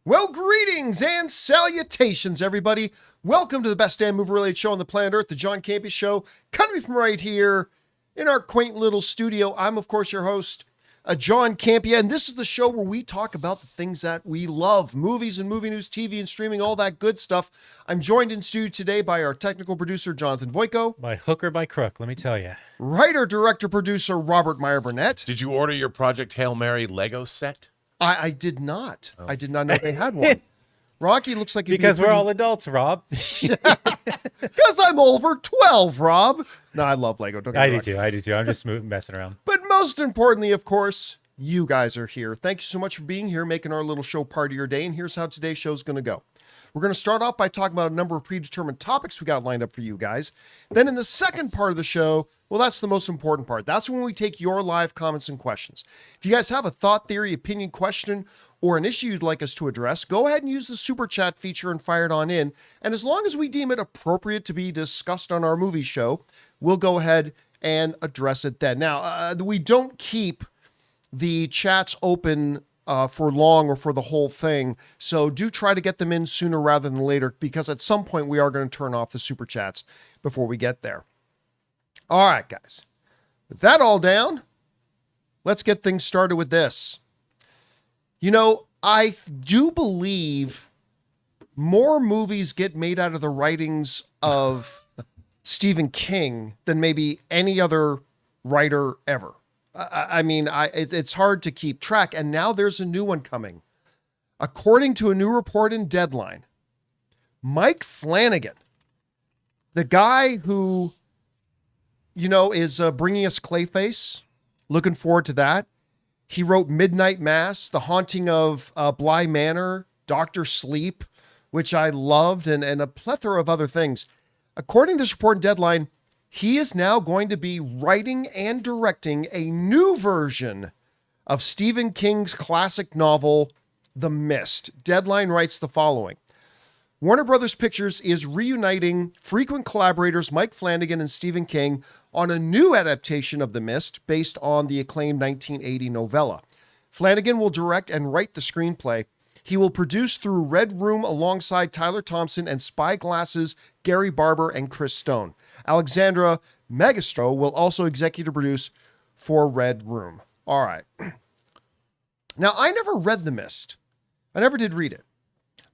Well, greetings and salutations, everybody. Welcome to the best damn movie-related show on the planet Earth, the John Campea Show. Coming from right here in our quaint little studio. I'm, of course, your host, John Campea, and this is the show where we talk about the things that we love. Movies and movie news, TV and streaming, all that good stuff. I'm joined in studio today by our technical producer, Jonathan Voico. By hook or by crook, let me tell you. Writer, director, producer, Robert Meyer Burnett. Did you order your Project Hail Mary Lego set? I did not. Oh. I did not know they had one. Rocky looks like... Because we're all adults, Rob. Because I'm over 12, Rob. No, I love Lego. I do too. I'm just messing around. But most importantly, of course, you guys are here. Thank you so much for being here, making our little show part of your day. And here's how today's show is going to go. We're going to start off by talking about a number of predetermined topics we got lined up for you guys. Then in the second part of the show, well, that's the most important part. That's when we take your live comments and questions. If you guys have a thought, theory, opinion, question, or an issue you'd like us to address, go ahead and use the super chat feature and fire it on in. And as long as we deem it appropriate to be discussed on our movie show, we'll go ahead and address it then. Now, we don't keep the chats open for long or for the whole thing. So do try to get them in sooner rather than later, because at some point we are going to turn off the super chats before we get there. All right, guys. With that all down, let's get things started with this. You know, I do believe more movies get made out of the writings of Stephen King than maybe any other writer ever. I mean, it's hard to keep track. And now there's a new one coming. According to a new report in Deadline, Mike Flanagan, the guy who, you know, is bringing us Clayface, looking forward to that. He wrote Midnight Mass, The Haunting of Bly Manor, Dr. Sleep, which I loved, and a plethora of other things. According to this report in Deadline, he is now going to be writing and directing a new version of Stephen King's classic novel, The Mist. Deadline writes the following. Warner Brothers Pictures is reuniting frequent collaborators Mike Flanagan and Stephen King on a new adaptation of The Mist based on the acclaimed 1980 novella. Flanagan will direct and write the screenplay. He will produce through Red Room alongside Tyler Thompson and Spyglass's Gary Barber and Chris Stone. Alexandra Megastro will also executive produce for Red Room. All right. Now, I never read The Mist. I never did read it.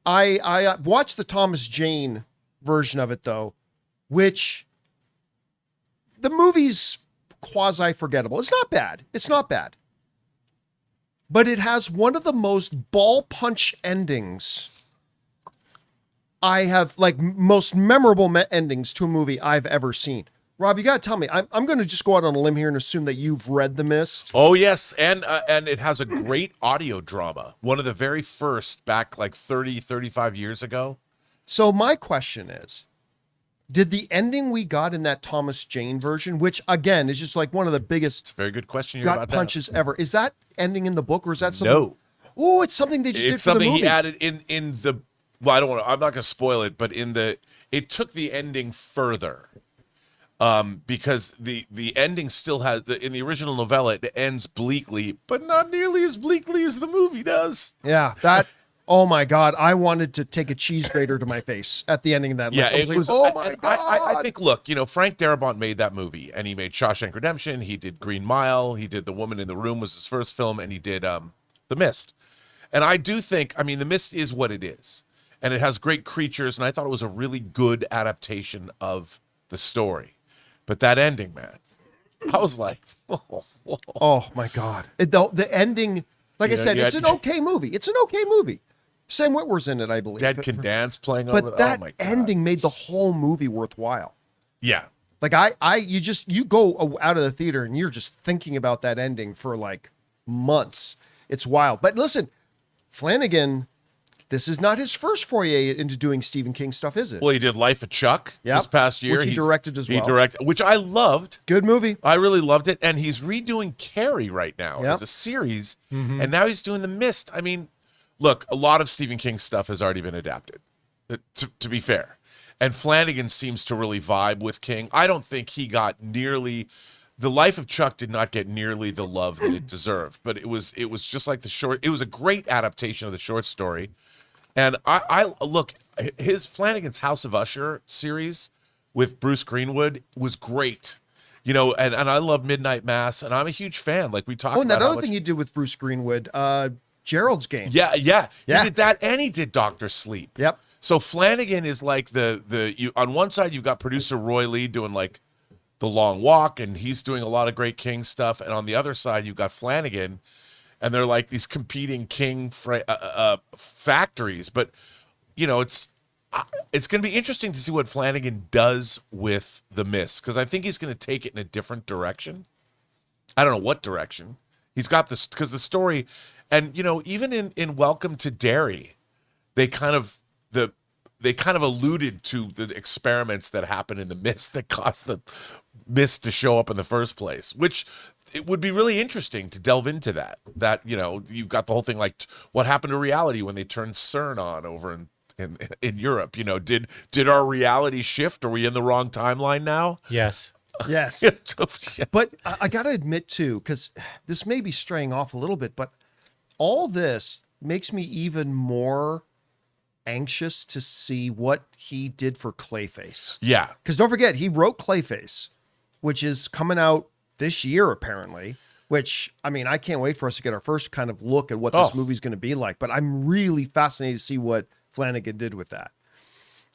I watched the Thomas Jane version of it, though, which the movie's quasi-forgettable. It's not bad. It's not bad. But it has one of the most ball punch endings I have, like, most memorable endings to a movie I've ever seen. Rob, you got to tell me, I'm going to just go out on a limb here and assume that you've read The Mist. Oh, yes. And it has a great audio drama. One of the very first back like 30, 35 years ago. So my question is, did the ending we got in that Thomas Jane version, which again is just like one of the biggest it's a very good question you're about to punches ask. Ever, is that ending in the book, or is that something? No. Oh, it's something they just did for the movie. It's something he added in the. Well, I'm not going to spoil it, but it took the ending further, because the ending still has in the original novella it ends bleakly, but not nearly as bleakly as the movie does. Yeah, that. Oh my God! I wanted to take a cheese grater to my face at the ending of that. Yeah, it was. Oh my God! I think. Look, you know, Frank Darabont made that movie, and he made Shawshank Redemption. He did Green Mile. He did The Woman in the Room was his first film, and he did The Mist. And I do think, I mean, The Mist is what it is, and it has great creatures, and I thought it was a really good adaptation of the story. But that ending, man, I was like, oh my God! The ending, like I said, it's an okay movie. It's an okay movie. Sam Witwer's in it, I believe. Dead Can Dance playing but over. That oh my God. ending made the whole movie worthwhile. Yeah. Like you go out of the theater and you're just thinking about that ending for like months. It's wild. But listen, Flanagan, this is not his first foray into doing Stephen King stuff, is it? Well, he did Life of Chuck this past year. Which he directed as well. He directed, which I loved. Good movie. I really loved it. And he's redoing Carrie right now as a series. Mm-hmm. And now he's doing The Mist. I mean, look, a lot of Stephen King's stuff has already been adapted, to be fair. And Flanagan seems to really vibe with King. I don't think he got nearly The Life of Chuck did not get nearly the love that it deserved, but it was just like it was a great adaptation of the short story. And I look, his Flanagan's House of Usher series with Bruce Greenwood was great. You know, and I love Midnight Mass, and I'm a huge fan. Like we talked about. And that other thing he did with Bruce Greenwood, Gerald's Game. Yeah. He did that, and he did Dr. Sleep. Yep. So Flanagan is like you on one side you've got producer Roy Lee doing like The Long Walk, and he's doing a lot of great King stuff, and on the other side you've got Flanagan, and they're like these competing King factories. But you know, it's going to be interesting to see what Flanagan does with The Mist, because I think he's going to take it in a different direction. I don't know what direction. He's got this, because the story, and you know, even in Welcome to Derry, they kind of alluded to the experiments that happened in The Mist that caused the Mist to show up in the first place, which it would be really interesting to delve into that, you know, you've got the whole thing like what happened to reality when they turned CERN on over in Europe. You know, did our reality shift? Are we in the wrong timeline now? Yes. Yes. But I got to admit too, because this may be straying off a little bit, but all this makes me even more anxious to see what he did for Clayface. Yeah. Because don't forget, he wrote Clayface, which is coming out this year, apparently, which, I mean, I can't wait for us to get our first kind of look at what this movie's going to be like, but I'm really fascinated to see what Flanagan did with that.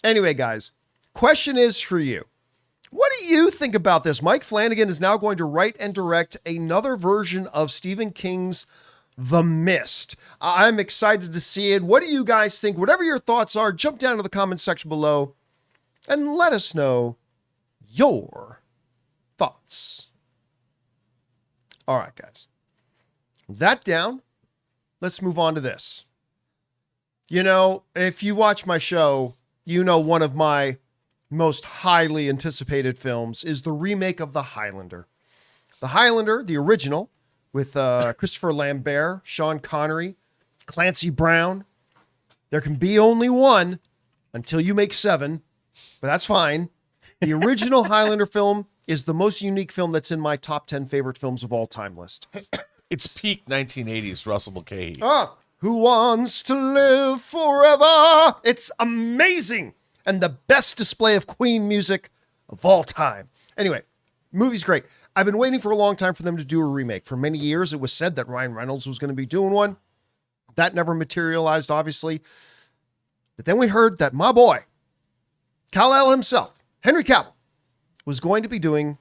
Anyway, guys, question is for you. What do you think about this? Mike Flanagan is now going to write and direct another version of Stephen King's The Mist. I'm excited to see it. What do you guys think? Whatever your thoughts are, jump down to the comment section below and let us know your thoughts. All right, guys. That down, let's move on to this. You know, if you watch my show, you know one of my most highly anticipated films is the remake of The Highlander. The Highlander, the original, with Christopher Lambert, Sean Connery, Clancy Brown. There can be only one until you make 7, but that's fine. The original Highlander film is the most unique film that's in my top 10 favorite films of all time list. It's peak 1980s Russell Mulcahy. Who wants to live forever? It's amazing. And the best display of Queen music of all time. Anyway, movie's great. I've been waiting for a long time for them to do a remake. For many years, it was said that Ryan Reynolds was going to be doing one. That never materialized, obviously. But then we heard that my boy, Kal-El himself, Henry Cavill, was going to be doing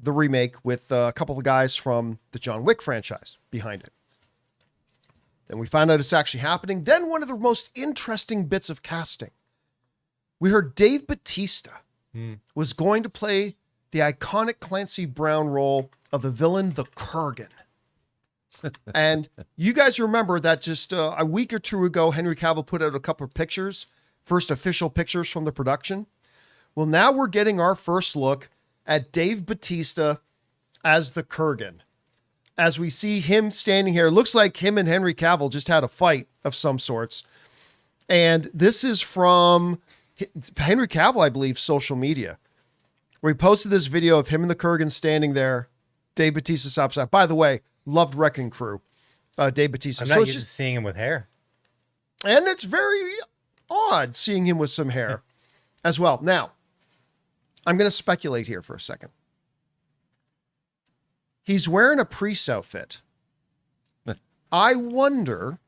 the remake with a couple of guys from the John Wick franchise behind it. Then we found out it's actually happening. Then one of the most interesting bits of casting. We heard Dave Bautista was going to play the iconic Clancy Brown role of the villain, the Kurgan. And you guys remember that just a week or two ago, Henry Cavill put out a couple of pictures, first official pictures from the production. Well, now we're getting our first look at Dave Bautista as the Kurgan. As we see him standing here, it looks like him and Henry Cavill just had a fight of some sorts. And this is from Henry Cavill, I believe, social media, where he posted this video of him and the Kurgan standing there. Dave Bautista's upside. By the way, loved Wrecking Crew. Dave Bautista. I'm not used to seeing him with hair. And it's very odd seeing him with some hair as well. Now, I'm going to speculate here for a second. He's wearing a priest outfit. I wonder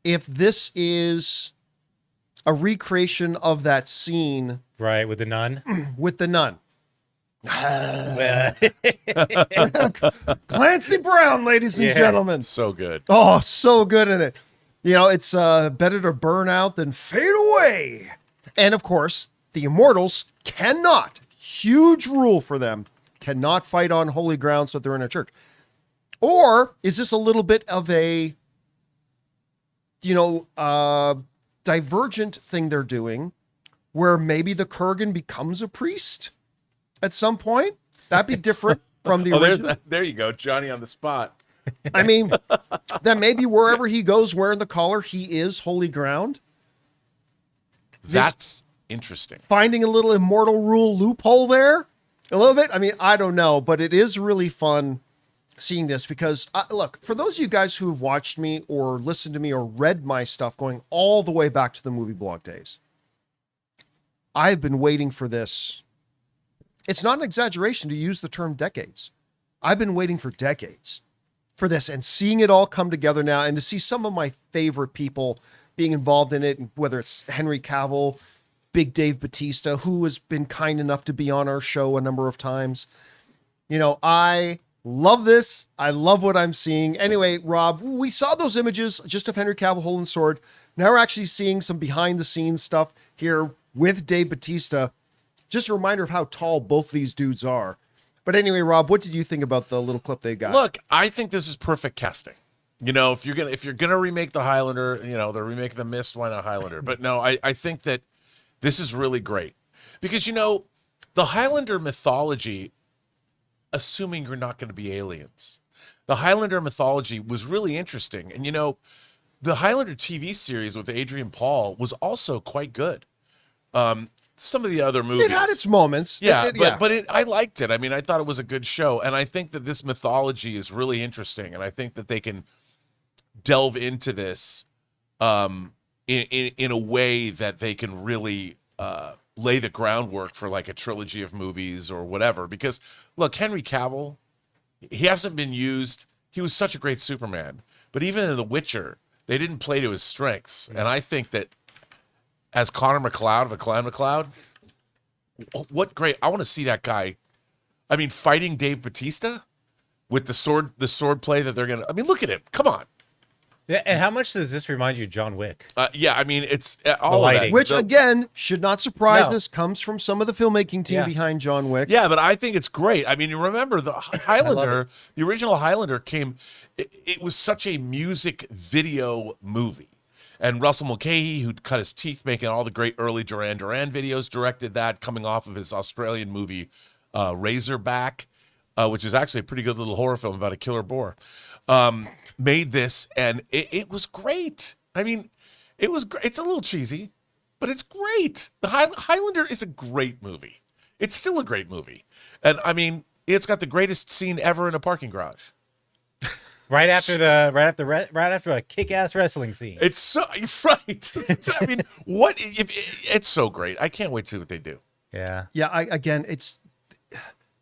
if this is a recreation of that scene. Right, with the nun. With the nun. Clancy Brown, ladies and gentlemen. So good. Oh, so good in it. You know, it's better to burn out than fade away. And of course, the immortals cannot, huge rule for them, cannot fight on holy ground, so they're in a church. Or is this a little bit of a, divergent thing they're doing where maybe the Kurgan becomes a priest at some point? That'd be different from the original. There you go, Johnny on the spot. I mean, that maybe wherever he goes wearing the collar, he is holy ground. That's interesting. Finding a little immortal rule loophole there. A little bit. I mean, I don't know, but it is really fun seeing this because, look, for those of you guys who have watched me or listened to me or read my stuff going all the way back to the movie blog days, I've been waiting for this. It's not an exaggeration to use the term decades. I've been waiting for decades for this and seeing it all come together now and to see some of my favorite people being involved in it, whether it's Henry Cavill, Big Dave Bautista, who has been kind enough to be on our show a number of times. You know, I love this. I love what I'm seeing. Anyway, Rob, we saw those images just of Henry Cavill holding the sword. Now we're actually seeing some behind the scenes stuff here with Dave Bautista. Just a reminder of how tall both these dudes are. But anyway, Rob, what did you think about the little clip they got? Look, I think this is perfect casting. You know, if you're gonna remake the Highlander, you know, they're remaking the Mist, why not Highlander? But no, I think that this is really great because, you know, the Highlander mythology, assuming you're not going to be aliens, the Highlander mythology was really interesting. And, you know, the Highlander TV series with Adrian Paul was also quite good. Some of the other movies, it had its moments. Yeah, I liked it. I mean, I thought it was a good show. And I think that this mythology is really interesting. And I think that they can delve into this in a way that they can really lay the groundwork for like a trilogy of movies or whatever. Because look, Henry Cavill, he hasn't been used. He was such a great Superman, but even in The Witcher, they didn't play to his strengths. And I think that as Connor McLeod of a Clan McLeod, what great! I want to see that guy. I mean, fighting Dave Bautista with the sword play that they're gonna. I mean, look at him. Come on. Yeah, and how much does this remind you of John Wick? Yeah, I mean, it's all of that. Which, again, should not surprise us, comes from some of the filmmaking team Yeah. behind John Wick. Yeah, but I think it's great. I mean, you remember the Highlander, the original Highlander came, it was such a music video movie. And Russell Mulcahy, who'd cut his teeth making all the great early Duran Duran videos, directed that coming off of his Australian movie Razorback, which is actually a pretty good little horror film about a killer boar. Made this, and it was great. I mean, it was great. It's a little cheesy, but it's great. The Highlander is a great movie. It's still a great movie. And I mean, it's got the greatest scene ever in a parking garage. Right after a kick-ass wrestling scene. It's so right. I mean, it's so great. I can't wait to see what they do. Yeah. Yeah, again, it's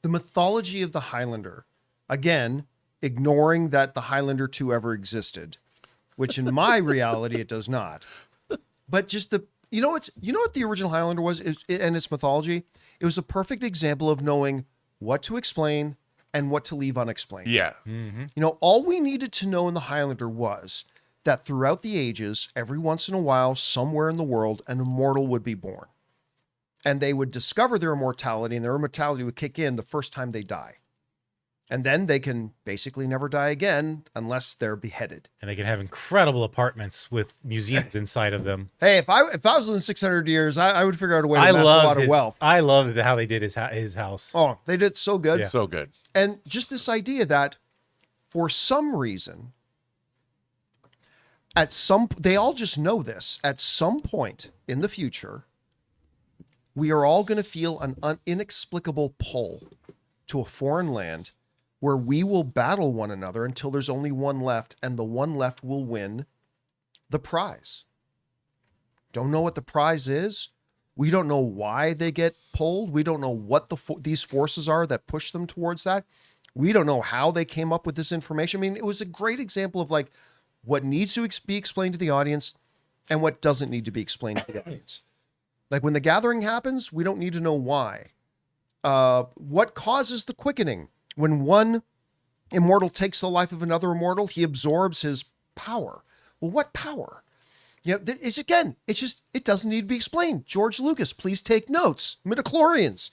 the mythology of the Highlander. Again, ignoring that the Highlander 2 ever existed, which in my reality it does not. But just you know what the original Highlander was and its mythology? It was a perfect example of knowing what to explain and what to leave unexplained. Yeah. Mm-hmm. You know, all we needed to know in the Highlander was that throughout the ages, every once in a while, somewhere in the world, an immortal would be born. And they would discover their immortality, and their immortality would kick in the first time they die. And then they can basically never die again unless they're beheaded. And they can have incredible apartments with museums inside of them. Hey, if I was living 600 years, I would figure out a way to amass a lot of wealth. I loved how they did his house. Oh, they did so good. Yeah. So good. And just this idea that for some reason, they all just know this, at some point in the future, we are all going to feel an inexplicable pull to a foreign land where we will battle one another until there's only one left, and the one left will win the prize. Don't know what the prize is. We don't know why they get pulled. We don't know what these forces are that push them towards that. We don't know how they came up with this information. I mean, it was a great example of like what needs to be explained to the audience and what doesn't need to be explained to the audience. Like when the gathering happens, we don't need to know why. What causes the quickening? When one immortal takes the life of another immortal, he absorbs his power. Well, what power? Yeah, it doesn't need to be explained. George Lucas, please take notes. Midichlorians.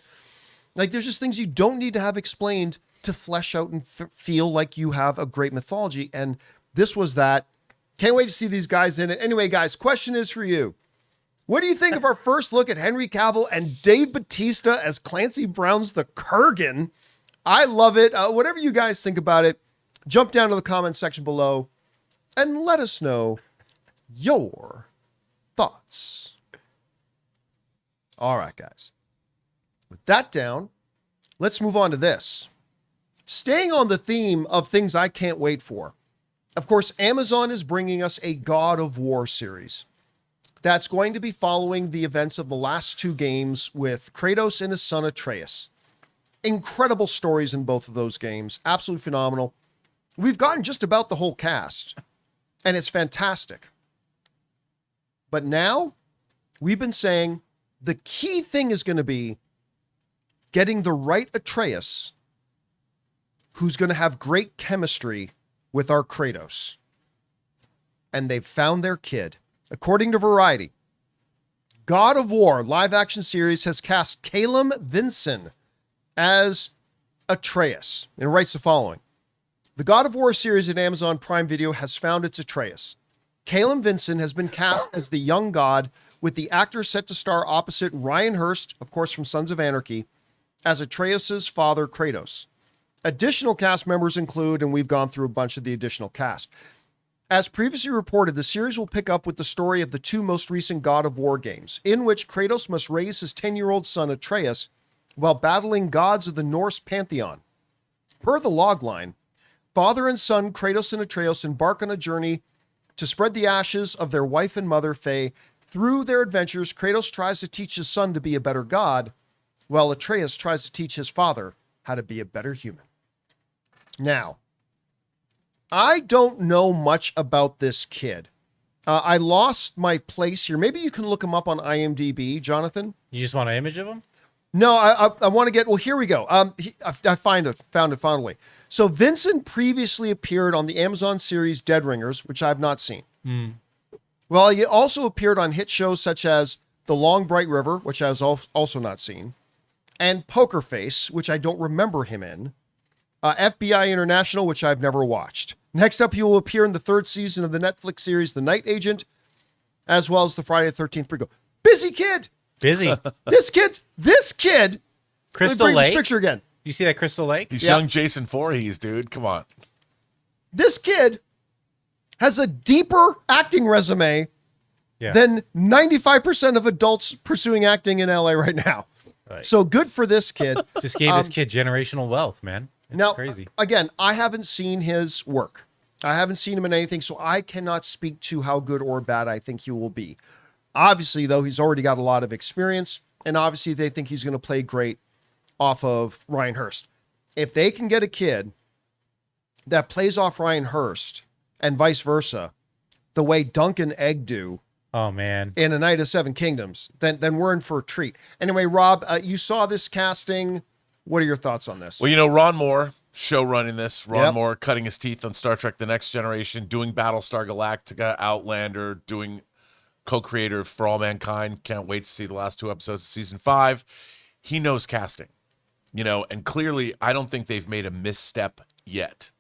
Like there's just things you don't need to have explained to flesh out and feel like you have a great mythology. And this was that. Can't wait to see these guys in it. Anyway, guys, question is for you. What do you think of our first look at Henry Cavill and Dave Bautista as Clancy Brown's the Kurgan? I love it. Whatever you guys think about it, jump down to the comment section below and let us know your thoughts. All right, guys. With that down, let's move on to this. Staying on the theme of things I can't wait for. Of course, Amazon is bringing us a God of War series that's going to be following the events of the last 2 games with Kratos and his son Atreus. Incredible stories in both of those games. Absolutely phenomenal. We've gotten just about the whole cast, and it's fantastic. But now, we've been saying the key thing is going to be getting the right Atreus, who's going to have great chemistry with our Kratos. And they've found their kid. According to Variety, God of War live-action series has cast Callum Vinson as Atreus, and writes the following. The God of War series at Amazon Prime Video has found its Atreus. Callum Vinson has been cast as the young god, with the actor set to star opposite Ryan Hurst, of course from Sons of Anarchy, as Atreus' father Kratos. Additional cast members include, and we've gone through a bunch of the additional cast. As previously reported, the series will pick up with the story of the 2 most recent God of War games, in which Kratos must raise his 10-year-old son Atreus while battling gods of the Norse pantheon. Per the logline, father and son Kratos and Atreus embark on a journey to spread the ashes of their wife and mother, Faye. Through their adventures, Kratos tries to teach his son to be a better god, while Atreus tries to teach his father how to be a better human. Now, I don't know much about this kid. I lost my place here. Maybe you can look him up on IMDb, Jonathan. You just want an image of him? No, I want to get, well, here we go. I found it finally. So Vinson previously appeared on the Amazon series Dead Ringers, which I've not seen. Well, he also appeared on hit shows such as The Long Bright River, which I've also not seen, and Poker Face, which I don't remember him in, FBI International, which I've never watched. Next up, he will appear in the 3rd season of the Netflix series The Night Agent, as well as the Friday the 13th prequel. Busy kid! Busy. This kid. Crystal Let me bring Lake. this picture again. You see that Crystal Lake? He's young Jason Voorhees, dude. Come on. This kid has a deeper acting resume than 95% of adults pursuing acting in LA right now. Right. So good for this kid. Just gave this kid generational wealth, man. It's Now, crazy. again, I haven't seen his work. I haven't seen him in anything, so I cannot speak to how good or bad I think he will be. Obviously, though, he's already got a lot of experience, and obviously they think he's going to play great off of Ryan Hurst. If they can get a kid that plays off Ryan Hurst and vice versa, the way Dunk and Egg do Oh, man. in A Night of Seven Kingdoms, then we're in for a treat. Anyway, Rob, you saw this casting. What are your thoughts on this? Well, you know, Ron Moore, show running this. Ron Yep. Moore cutting his teeth on Star Trek The Next Generation, doing Battlestar Galactica, Outlander, doing co-creator of For All Mankind. Can't wait to see the last 2 episodes of season 5. He knows casting, you know, and clearly I don't think they've made a misstep yet.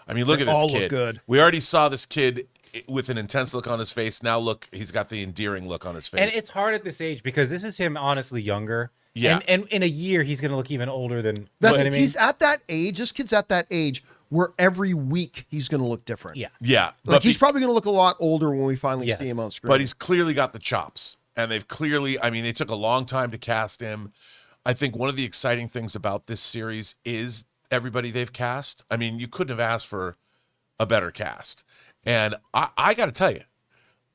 I mean, look They at this all kid. look good. We already saw this kid with an intense look on his face. Now look, he's got the endearing look on his face. And it's hard at this age because this is him honestly younger. Yeah. And in a year, he's going to look even older than, That's, you know what I mean? He's at that age. This kid's at that age where every week he's going to look different. Yeah. yeah, Like he's probably going to look a lot older when we finally Yes. see him on screen. but he's clearly got the chops, and they've clearly, I mean, they took a long time to cast him. I think one of the exciting things about this series is everybody they've cast. I mean, you couldn't have asked for a better cast. And I got to tell you,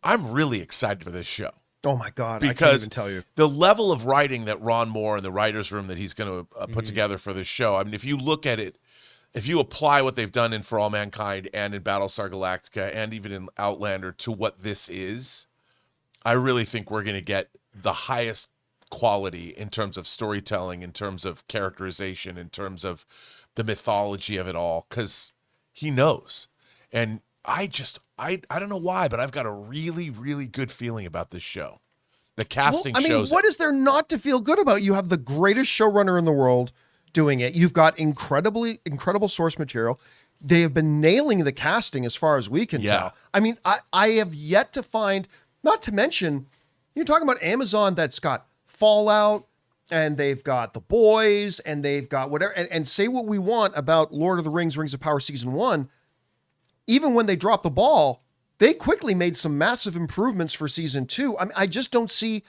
I'm really excited for this show. Oh my God, I can't Because even tell you. the level of writing that Ron Moore and the writer's room that he's going to put together for this show, I mean, if you look at it, if you apply what they've done in For All Mankind and in Battlestar Galactica and even in Outlander to what this is, I really think we're going to get the highest quality in terms of storytelling, in terms of characterization, in terms of the mythology of it all, because he knows. And I don't know why, but I've got a really, really good feeling about this show. The casting shows what it. is there not to feel good about? You have the greatest showrunner in the world doing it. You've got incredible source material. They have been nailing the casting as far as we can tell. I mean, I have yet to find, not to mention, you're talking about Amazon that's got Fallout, and they've got The Boys, and they've got whatever, and say what we want about Lord of the Rings, Rings of Power Season 1, even when they dropped the ball, they quickly made some massive improvements for Season 2. I mean, I just don't see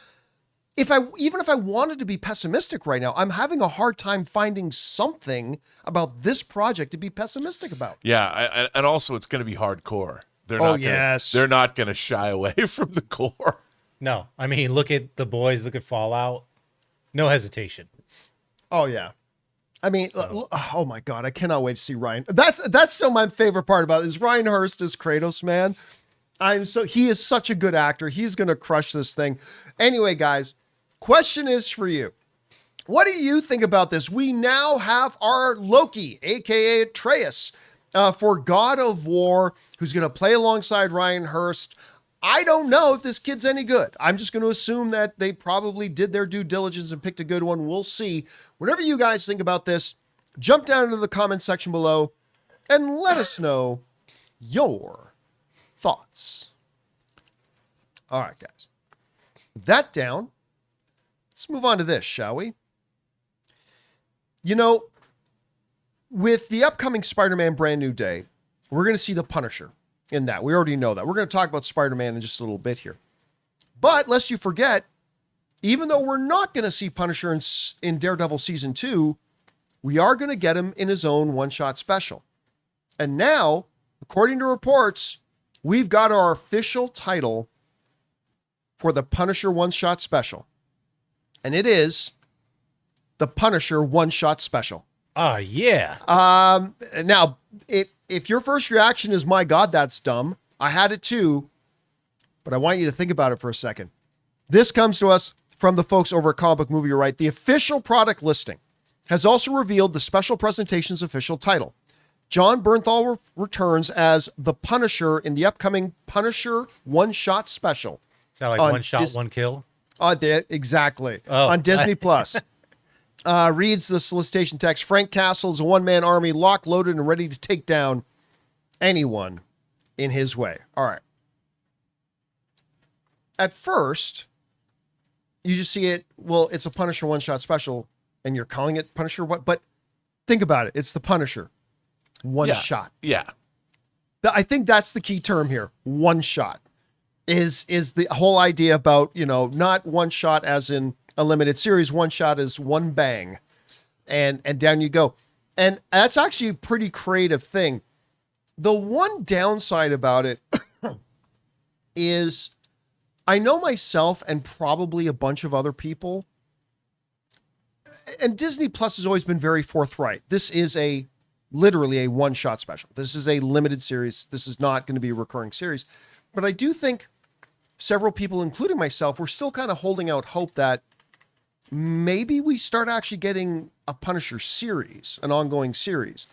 even if I wanted to be pessimistic right now, I'm having a hard time finding something about this project to be pessimistic about. Yeah, and also it's going to be hardcore. Yes. They're not going to shy away from the gore. No, I mean, look at The Boys, look at Fallout. No hesitation. Oh yeah. I mean, oh my God, I cannot wait to see Ryan. That's still my favorite part about it is Ryan Hurst as Kratos, man. He is such a good actor. He's going to crush this thing. Anyway, guys, question is for you. What do you think about this? We now have our Loki, aka Atreus, for God of War, who's going to play alongside Ryan Hurst. I don't know if this kid's any good. I'm just going to assume that they probably did their due diligence and picked a good one. We'll see. Whatever you guys think about this, jump down into the comment section below and let us know your thoughts. All right, guys. That down. Let's move on to this, shall we? You know, with the upcoming Spider-Man Brand New Day, we're going to see the Punisher in that. We already know that. We're going to talk about Spider-Man in just a little bit here. But lest you forget, even though we're not going to see Punisher in Daredevil Season 2, we are going to get him in his own one-shot special. And now, according to reports, we've got our official title for the Punisher one-shot special. And it is the Punisher one-shot special. Oh, yeah. Now, if your first reaction is, my God, that's dumb, I had it too, but I want you to think about it for a second. This comes to us from the folks over at Comic Book Movie Right. The official product listing has also revealed the special presentation's official title. John Bernthal returns as the Punisher in the upcoming Punisher one-shot special. Is that like one shot, one kill? Exactly. Oh. On Disney Plus. Reads the solicitation text. Frank Castle is a one-man army locked, loaded, and ready to take down anyone in his way. All right. At first, you just see it, well, it's a Punisher one-shot special, and you're calling it Punisher what? But think about it. It's the Punisher. One shot. Yeah. I think that's the key term here. One shot is the whole idea about, you know, not one shot as in a limited series. One shot is one bang and down you go. And that's actually a pretty creative thing. The one downside about it is I know myself and probably a bunch of other people, and Disney Plus has always been very forthright. This is literally a one-shot special. This is a limited series. This is not going to be a recurring series. But I do think several people, including myself, were still kind of holding out hope that maybe we start actually getting a Punisher series, an ongoing series.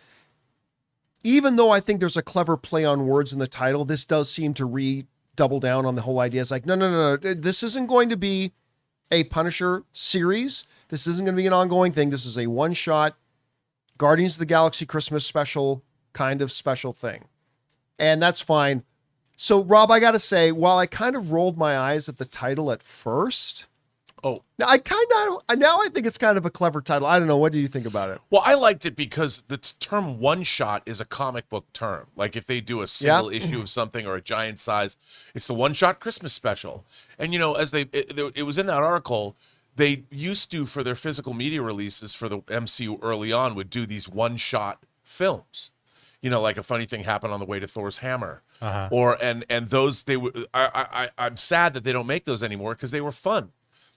Even though I think there's a clever play on words in the title, this does seem to double down on the whole idea. It's like, no. This isn't going to be a Punisher series. This isn't going to be an ongoing thing. This is a one-shot Guardians of the Galaxy Christmas special kind of special thing. And that's fine. So, Rob, I got to say, while I kind of rolled my eyes at the title at first, now I think it's kind of a clever title. I don't know. What do you think about it? Well, I liked it because the term one shot is a comic book term. Like if they do a single issue of something or a giant size, it's the one shot Christmas special. And, you know, as it was in that article, they used to, for their physical media releases for the MCU early on, would do these one-shot films. You know, like a funny thing happened on the way to Thor's hammer. Uh-huh. Or and those they would. I'm sad that they don't make those anymore because they were fun.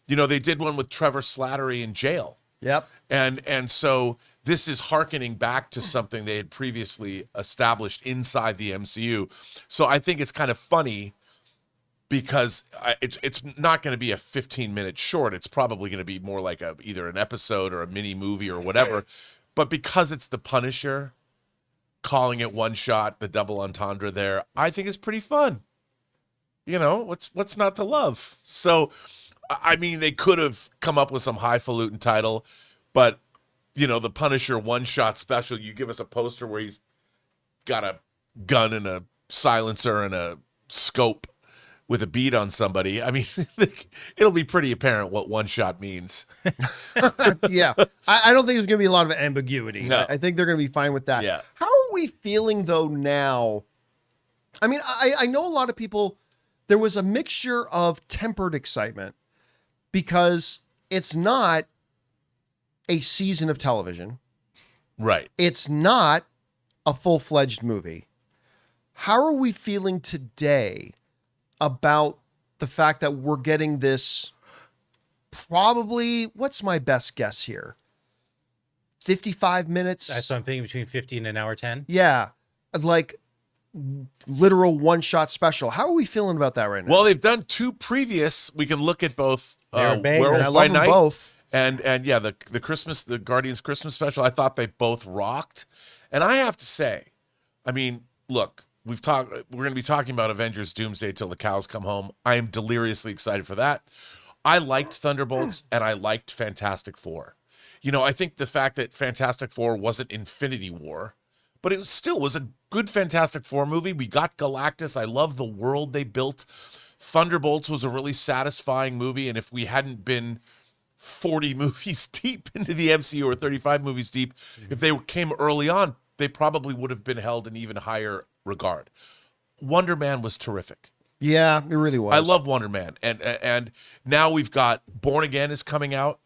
You know, they did one with Trevor Slattery in jail. Yep. And so this is hearkening back to something they had previously established inside the MCU. So I think it's kind of funny. Because it's not going to be a 15-minute short. It's probably going to be more like either an episode or a mini movie or whatever. But because it's the Punisher, calling it one shot, the double entendre there, I think is pretty fun. You know, what's not to love? So, I mean, they could have come up with some highfalutin title, but, you know, the Punisher one-shot special, you give us a poster where he's got a gun and a silencer and a scope with a bead on somebody. I mean, it'll be pretty apparent what one shot means. Yeah. I don't think there's going to be a lot of ambiguity. No. I think they're going to be fine with that. Yeah. How are we feeling though now? I mean, I know a lot of people, there was a mixture of tempered excitement because it's not a season of television. Right. It's not a full-fledged movie. How are we feeling today about the fact that we're getting this probably, what's my best guess here? 55 minutes? That's what I'm thinking, between 50 and an hour 10. Yeah. Like literal one-shot special. How are we feeling about that right now? Well, they've done 2 previous. We can look at both They're bangers. And I Werewolf love by them Night both. and yeah, the Guardians Christmas special. I thought they both rocked. And I have to say, I mean, look, we're going to be talking about Avengers Doomsday Till the Cows Come Home. I am deliriously excited for that. I liked Thunderbolts and I liked Fantastic Four. You know, I think the fact that Fantastic Four wasn't Infinity War, but it still was a good Fantastic Four movie. We got Galactus. I love the world they built. Thunderbolts was a really satisfying movie, and if we hadn't been 40 movies deep into the MCU or 35 movies deep, if they came early on, they probably would have been held in even higher regard. Wonder Man was terrific. Yeah, it really was. I love Wonder Man, and now we've got Born Again is coming out.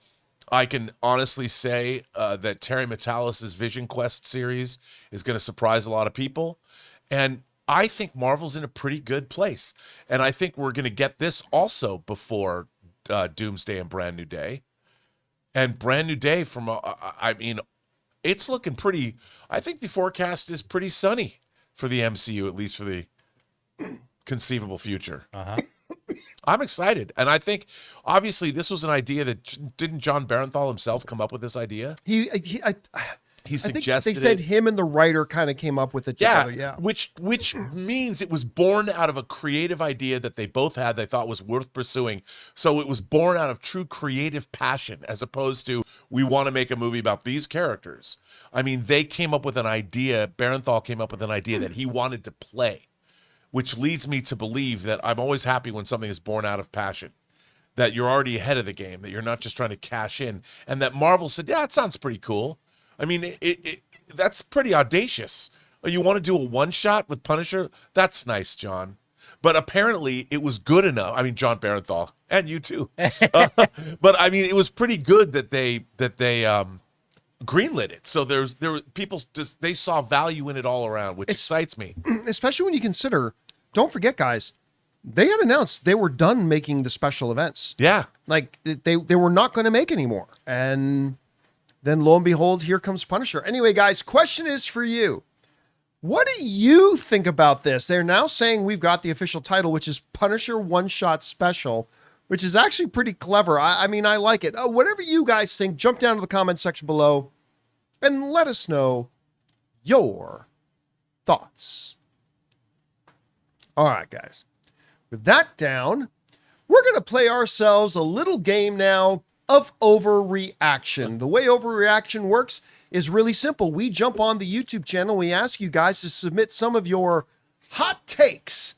I can honestly say that Terry Metalis' Vision Quest series is going to surprise a lot of people, and I think Marvel's in a pretty good place, and I think we're going to get this also before Doomsday and Brand New Day, and Brand New Day I mean, it's looking pretty. I think the forecast is pretty sunny for the MCU, at least for the conceivable future. I'm excited, and I think obviously this was an idea that didn't John Barenthal himself come up with this idea? He He I think suggested they said it. him and the writer kind of came up with it together. Yeah. Which means it was born out of a creative idea that they both had, they thought was worth pursuing. So it was born out of true creative passion, as opposed to, we want to make a movie about these characters. I mean, they came up with an idea, Barenthal came up with an idea that he wanted to play, which leads me to believe that I'm always happy when something is born out of passion, that you're already ahead of the game, that you're not just trying to cash in, and that Marvel said, yeah, it sounds pretty cool. I mean, that's pretty audacious. You want to do a one-shot with Punisher? That's nice, John. But apparently it was good enough. I mean, John Barenthal, and you too. But I mean, it was pretty good that they greenlit it. So there were people just, they saw value in it all around, which excites me. Especially when you consider, don't forget, guys, they had announced they were done making the special events. Yeah. Like they were not going to make anymore. And then lo and behold, here comes Punisher. Anyway, guys, question is for you. What do you think about this? They're now saying we've got the official title, which is Punisher One-Shot Special, which is actually pretty clever. I mean, I like it. Whatever you guys think, jump down to the comment section below and let us know your thoughts. All right, guys. With that down, we're going to play ourselves a little game now of overreaction. The way overreaction works is really simple. We jump on the YouTube channel. We ask you guys to submit some of your hot takes.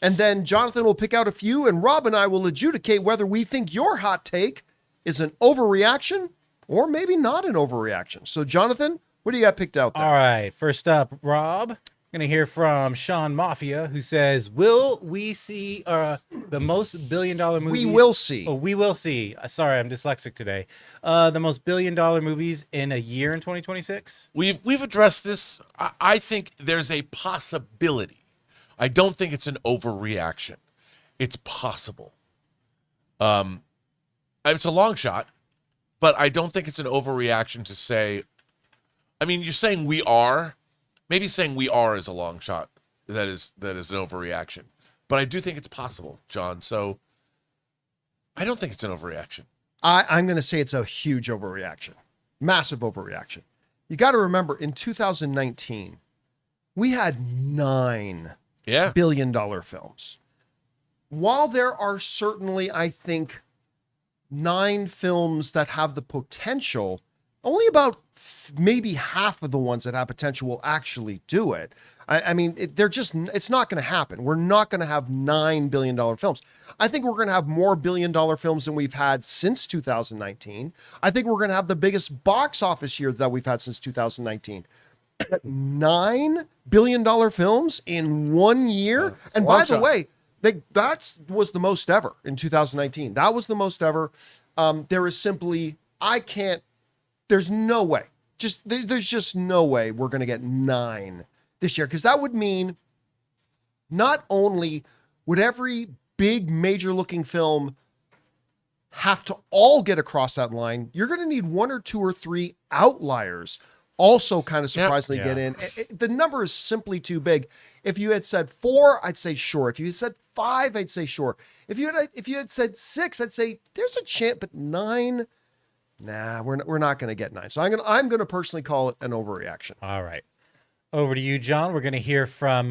And then Jonathan will pick out a few, and Rob and I will adjudicate whether we think your hot take is an overreaction or maybe not an overreaction. So, Jonathan, what do you got picked out there? All right. First up, Rob. Going to hear from Sean Mafia, who says, will we see the most billion-dollar movies? We will see. Oh, we will see. Sorry, I'm dyslexic today. The most billion-dollar movies in a year in 2026? We've addressed this. I think there's a possibility. I don't think it's an overreaction. It's possible. It's a long shot, but I don't think it's an overreaction to say, I mean, you're saying we are. Maybe saying we are is a long shot. That is an overreaction. But I do think it's possible, John. So I don't think it's an overreaction. I'm going to say it's a huge overreaction. Massive overreaction. You got to remember, in 2019, we had $9 billion films. While there are certainly, I think, 9 films that have the potential, only about maybe half of the ones that have potential will actually do it. I mean, it's not going to happen. We're not going to have $9 billion films. I think we're going to have more billion-dollar films than we've had since 2019. I think we're going to have the biggest box office year that we've had since 2019. $9 billion films in 1 year. And by the way, That was the most ever in 2019. That was the most ever. There is simply, there's no way. There's just no way we're going to get 9 this year. Because that would mean not only would every big major looking film have to all get across that line, you're going to need 1 or 2 or 3 outliers also kind of surprisingly get in. The number is simply too big. If you had said 4, I'd say sure. If you had said 5, I'd say sure. If you had said 6, I'd say there's a chance. But 9, nah, we're not going to get 9. So I'm gonna personally call it an overreaction. All right, over to you, John. We're going to hear from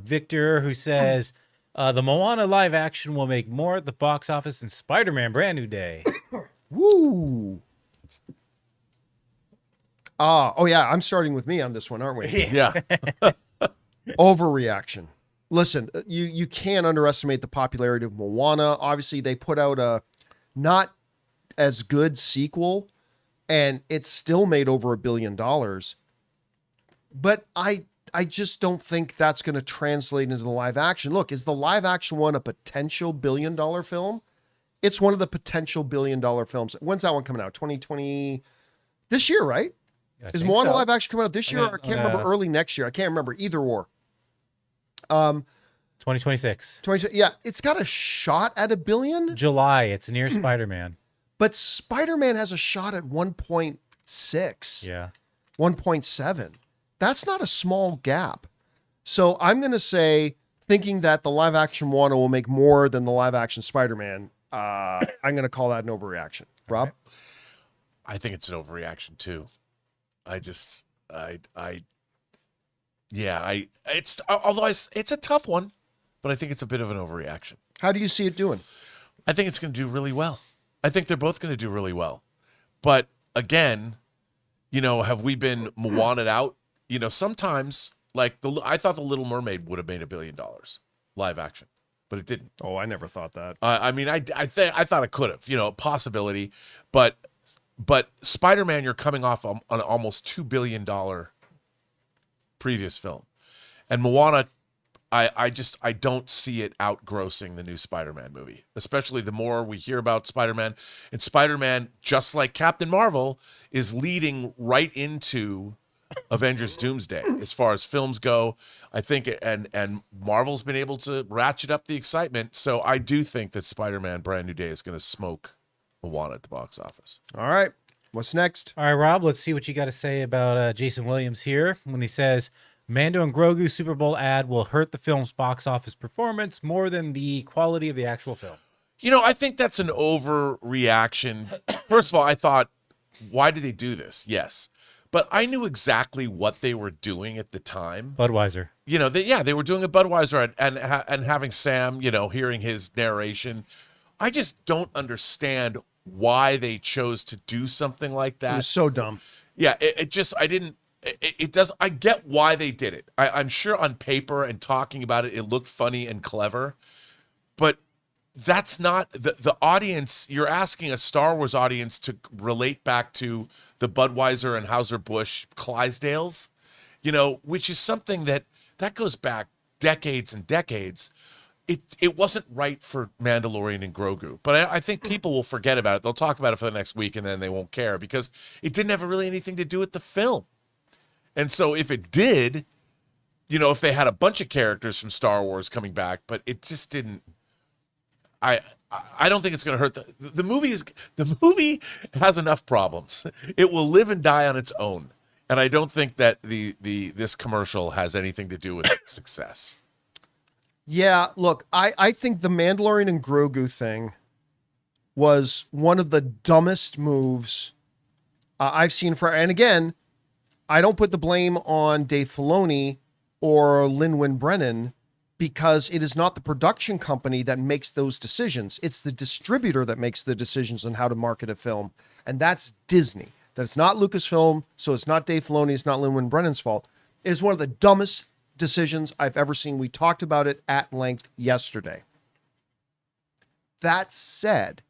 Victor, who says the Moana live action will make more at the box office than Spider-Man Brand New Day. Woo. Oh yeah, I'm starting with me on this one, aren't we? Yeah. Overreaction. Listen, you can't underestimate the popularity of Moana. Obviously, they put out a not as good sequel, and it still made over $1 billion. But I just don't think that's going to translate into the live action. Look, is the live action one a potential $1 billion film? It's one of the potential $1 billion films. When's that one coming out? 2020, this year, right? Is Moana live action coming out this year? I can't remember. Early next year. I can't remember. Either or. 2026. Yeah, it's got a shot at $1 billion. July. It's near Spider-Man. But Spider-Man has a shot at 1.6. Yeah. 1.7. That's not a small gap. So I'm going to say, thinking that the live action Moana will make more than the live action Spider-Man, I'm going to call that an overreaction. Rob? I think it's an overreaction too. It's a tough one, but I think it's a bit of an overreaction. How do you see it doing? I think it's going to do really well. I think they're both going to do really well. But again, have we been Moana'd out? Sometimes I thought The Little Mermaid would have made $1 billion live action, but it didn't. Oh, I never thought that. I thought it could have, possibility, but Spider-Man, you're coming off on an almost $2 billion previous film. And Moana, I don't see it outgrossing the new Spider-Man movie, especially the more we hear about Spider-Man. And Spider-Man, just like Captain Marvel, is leading right into Avengers Doomsday as far as films go. I think, and Marvel's been able to ratchet up the excitement. So I do think that Spider-Man Brand New Day is going to smoke Moana at the box office. All right. What's next? All right, Rob, let's see what you got to say about Jason Williams here when he says Mando and Grogu Super Bowl ad will hurt the film's box office performance more than the quality of the actual film. I think that's an overreaction. First of all, I thought, why did they do this? Yes. But I knew exactly what they were doing at the time. Budweiser. They were doing a Budweiser and having Sam, hearing his narration. I just don't understand why they chose to do something like that. It was so dumb. Yeah, I get why they did it. I'm sure on paper and talking about it, it looked funny and clever, but that's not the audience. You're asking a Star Wars audience to relate back to the Budweiser and Anheuser-Busch Clydesdales, which is something that goes back decades and decades. It wasn't right for Mandalorian and Grogu, but I think people will forget about it. They'll talk about it for the next week and then they won't care because it didn't have really anything to do with the film. And so if it did, if they had a bunch of characters from Star Wars coming back, but it just didn't, I don't think it's going to hurt the movie. The movie has enough problems. It will live and die on its own. And I don't think that this commercial has anything to do with its success. Yeah, look, I think the Mandalorian and Grogu thing was one of the dumbest moves I've seen and again, I don't put the blame on Dave Filoni or Lin-Win Brennan because it is not the production company that makes those decisions. It's the distributor that makes the decisions on how to market a film, and that's Disney. That's not Lucasfilm, so it's not Dave Filoni, it's not Lin-Win Brennan's fault. It is one of the dumbest decisions I've ever seen. We talked about it at length yesterday. That said,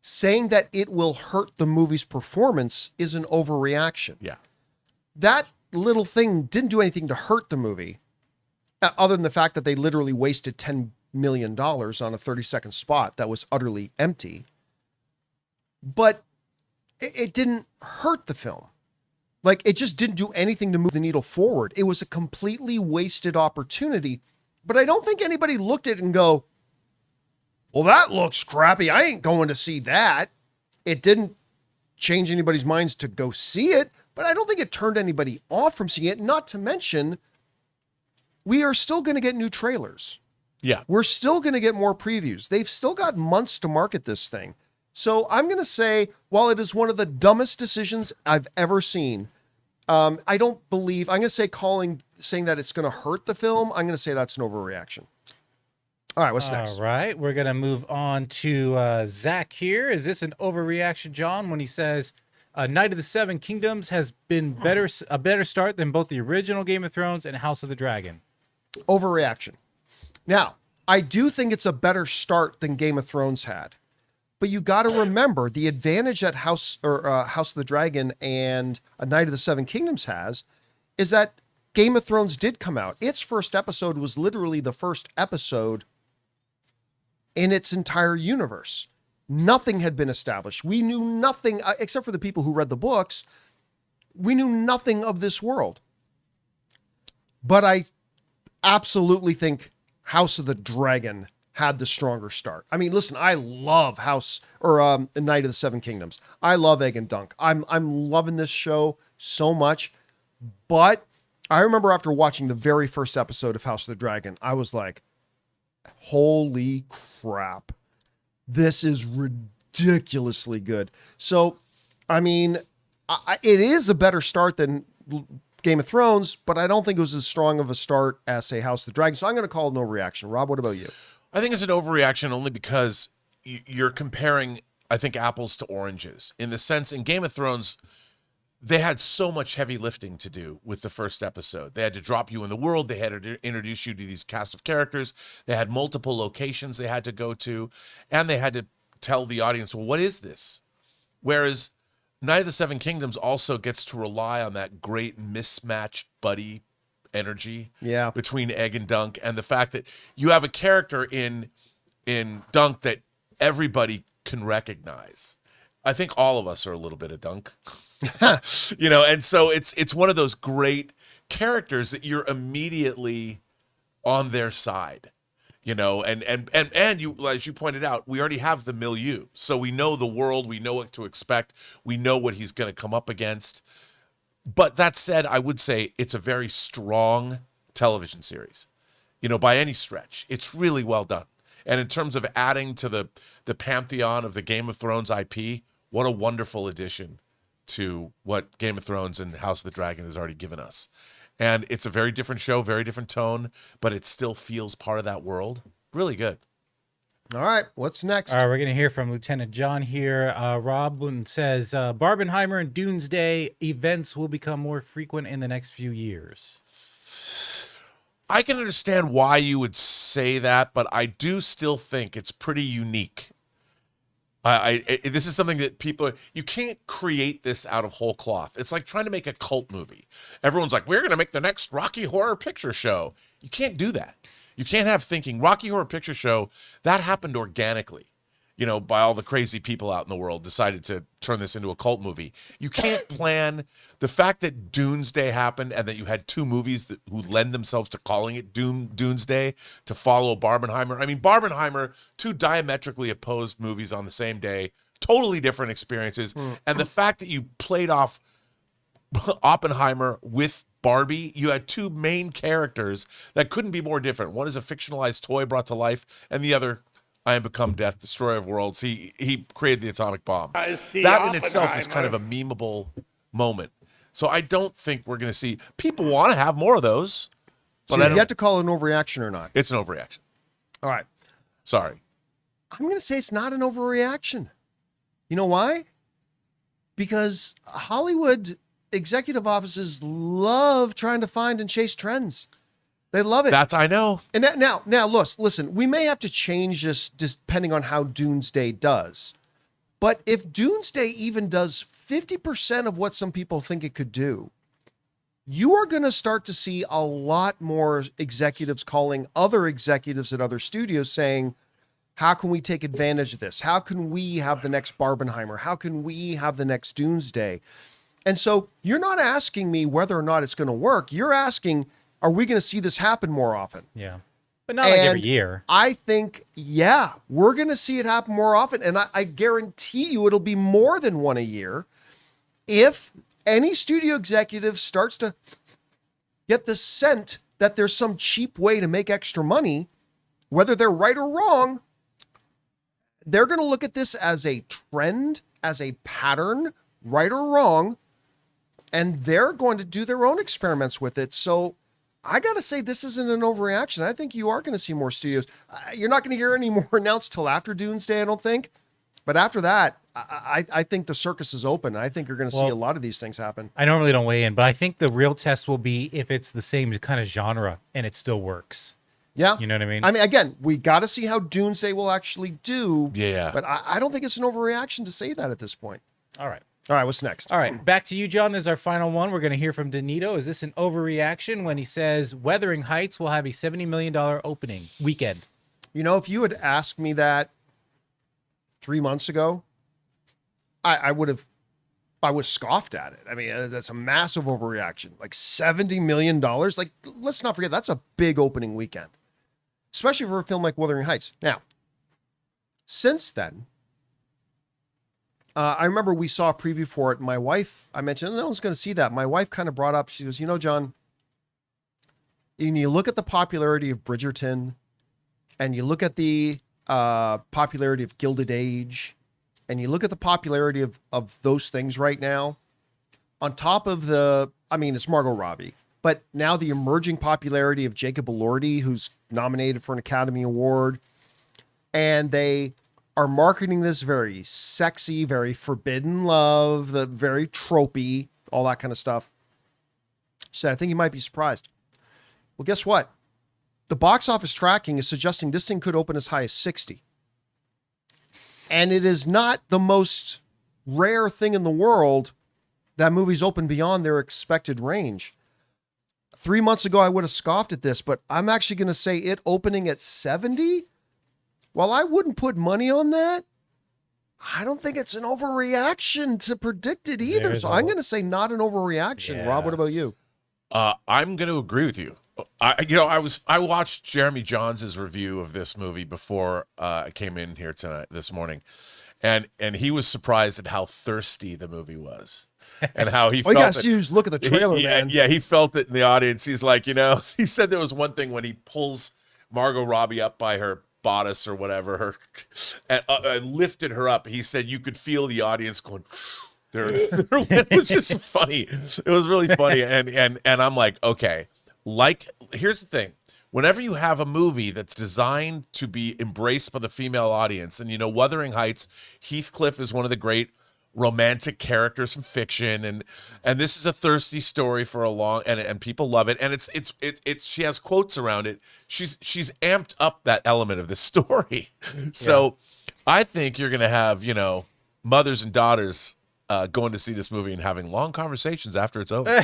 saying that it will hurt the movie's performance is an overreaction. Yeah. That little thing didn't do anything to hurt the movie. Other than the fact that they literally wasted $10 million on a 30-second spot that was utterly empty. But it didn't hurt the film. Like, it just didn't do anything to move the needle forward. It was a completely wasted opportunity. But I don't think anybody looked at it and go, well, that looks crappy. I ain't going to see that. It didn't change anybody's minds to go see it, but I don't think it turned anybody off from seeing it. Not to mention, we are still going to get new trailers. Yeah. We're still going to get more previews. They've still got months to market this thing. So I'm going to say, while it is one of the dumbest decisions I've ever seen, I don't believe, I'm going to say saying that it's going to hurt the film, I'm going to say that's an overreaction. All right, what's next? All right, we're going to move on to Zach here. Is this an overreaction, John, when he says Night of the Seven Kingdoms has been a better start than both the original Game of Thrones and House of the Dragon? Overreaction. Now, I do think it's a better start than Game of Thrones had. But you got to remember the advantage that House of the Dragon and A Night of the Seven Kingdoms has is that Game of Thrones did come out. Its first episode was literally the first episode in its entire universe. Nothing had been established. We knew nothing, except for the people who read the books. We knew nothing of this world. But I absolutely think House of the Dragon had the stronger start. I mean, listen, I love Night of the Seven Kingdoms. I love Egg and Dunk. I'm loving this show so much. But I remember after watching the very first episode of House of the Dragon, I was like, holy crap. This is ridiculously good. So, I mean, it is a better start than Game of Thrones, but I don't think it was as strong of a start as, say, House of the Dragon. So I'm going to call it no reaction. Rob, what about you? I think it's an overreaction only because you're comparing, I think, apples to oranges. In the sense, in Game of Thrones, they had so much heavy lifting to do with the first episode. They had to drop you in the world. They had to introduce you to these cast of characters. They had multiple locations they had to go to. And they had to tell the audience, well, what is this? Whereas Night of the Seven Kingdoms also gets to rely on that great mismatched buddy energy between Egg and Dunk, and the fact that you have a character in Dunk that everybody can recognize. I think all of us are a little bit of Dunk. And so it's one of those great characters that you're immediately on their side. And you, as you pointed out, we already have the milieu. So we know the world, we know what to expect, we know what he's going to come up against. But that said, I would say it's a very strong television series, by any stretch. It's really well done. And in terms of adding to the pantheon of the Game of Thrones IP, what a wonderful addition to what Game of Thrones and House of the Dragon has already given us. And it's a very different show, very different tone, but it still feels part of that world. Really good. All right, what's next? All right, we're going to hear from Lieutenant John here. Rob says, Barbenheimer and Doomsday events will become more frequent in the next few years. I can understand why you would say that, but I do still think it's pretty unique. This is something that you can't create this out of whole cloth. It's like trying to make a cult movie. Everyone's like, we're going to make the next Rocky Horror Picture Show. You can't do that. You can't have thinking. Rocky Horror Picture Show, that happened organically, by all the crazy people out in the world decided to turn this into a cult movie. You can't plan the fact that Doomsday happened and that you had two movies who lend themselves to calling it Doomsday to follow Barbenheimer. I mean, Barbenheimer, two diametrically opposed movies on the same day, totally different experiences. And the fact that you played off Oppenheimer with Barbie, you had two main characters that couldn't be more different. One is a fictionalized toy brought to life, and the other, I Am Become Death, Destroyer of Worlds. He created the atomic bomb. That in itself is kind of a memeable moment. So I don't think we're going to see, people want to have more of those. But you have to call it an overreaction or not? It's an overreaction. All right. Sorry. I'm going to say it's not an overreaction. You know why? Because Hollywood executive offices love trying to find and chase trends. They love it. I know. And now, listen, we may have to change this depending on how Doomsday does. But if Doomsday even does 50% of what some people think it could do, you are going to start to see a lot more executives calling other executives at other studios saying, how can we take advantage of this? How can we have the next Barbenheimer? How can we have the next Doomsday? And so you're not asking me whether or not it's going to work. You're asking, are we going to see this happen more often? Yeah. But not like every year. I think, yeah, we're going to see it happen more often. And I guarantee you it'll be more than one a year. If any studio executive starts to get the scent that there's some cheap way to make extra money, whether they're right or wrong, they're going to look at this as a trend, as a pattern, right or wrong, and they're going to do their own experiments with it. So I got to say, this isn't an overreaction. I think you are going to see more studios. You're not going to hear any more announced till after Doomsday, I don't think. But after that, I think the circus is open. I think you're going to see a lot of these things happen. I normally don't weigh in, but I think the real test will be if it's the same kind of genre and it still works. Yeah. You know what I mean? I mean, again, we got to see how Doomsday will actually do. Yeah. But I don't think it's an overreaction to say that at this point. All right. All right, what's next? All right, back to you, John. This is our final one. We're going to hear from Danito. Is this an overreaction when he says Wuthering Heights will have a $70 million opening weekend? You know, if you had asked me that 3 months ago, I would have scoffed at it. I mean, that's a massive overreaction. Like $70 million. Like, let's not forget, that's a big opening weekend, especially for a film like Wuthering Heights. Now, since then, I remember we saw a preview for it. My wife, I mentioned, no one's going to see that. My wife kind of brought up, she goes, you know, John, and you look at the popularity of Bridgerton and you look at the popularity of Gilded Age and you look at the popularity of those things right now, on top of it's Margot Robbie, but now the emerging popularity of Jacob Elordi, who's nominated for an Academy Award, and they are marketing this very sexy, very forbidden love, the very tropey, all that kind of stuff. She said, I think you might be surprised. Well, guess what? The box office tracking is suggesting this thing could open as high as 60. And it is not the most rare thing in the world that movies open beyond their expected range. 3 months ago, I would have scoffed at this, but I'm actually going to say it opening at 70. While I wouldn't put money on that, I don't think it's an overreaction to predict it either. So I'm going to say not an overreaction. Yeah. Rob, what about you? I'm going to agree with you. I watched Jeremy Johns' review of this movie before I came in here this morning, and he was surprised at how thirsty the movie was, and how he felt. You guys use look at the trailer, man. Yeah, he felt it in the audience. He's like, he said there was one thing when he pulls Margot Robbie up by her bodice or whatever, and lifted her up. He said you could feel the audience going. It was just funny. It was really funny, and I'm like, okay. Here's the thing. Whenever you have a movie that's designed to be embraced by the female audience, and Wuthering Heights, Heathcliff is one of the great romantic characters from fiction, and this is a thirsty story for a long, and people love it, and it's she has quotes around it. She's amped up that element of the story. So I think you're gonna have mothers and daughters going to see this movie and having long conversations after it's over.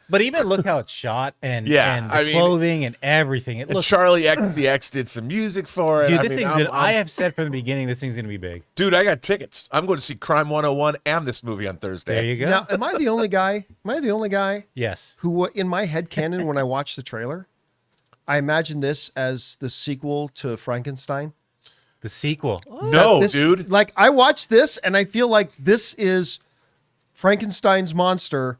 But even look how it's shot and the clothing and everything. It looks. Charlie XCX did some music for it. Dude, this thing's good. I have said from the beginning this thing's going to be big. Dude, I got tickets. I'm going to see Crime 101 and this movie on Thursday. There you go. Now, am I the only guy? Yes. Who, in my head canon, when I watched the trailer, I imagined this as the sequel to Frankenstein. The sequel. No, dude. Like, I watched this and I feel like this is Frankenstein's monster,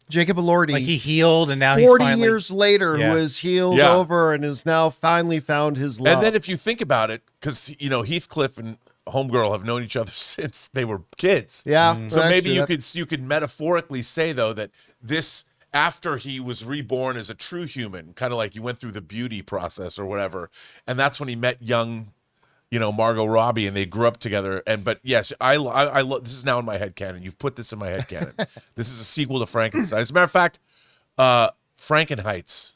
Jacob Elordi. Like he healed and now 40 he's 40 years later, who has healed over and has now finally found his love. And then if you think about it, because, Heathcliff and Homegirl have known each other since they were kids. Yeah. So maybe you could metaphorically say, though, that this, after he was reborn as a true human, kind of like he went through the beauty process or whatever, and that's when he met young Margot Robbie, and they grew up together. But yes, I love. This is now in my head canon. You've put this in my head canon. This is a sequel to Frankenstein. As a matter of fact, Frankenheights,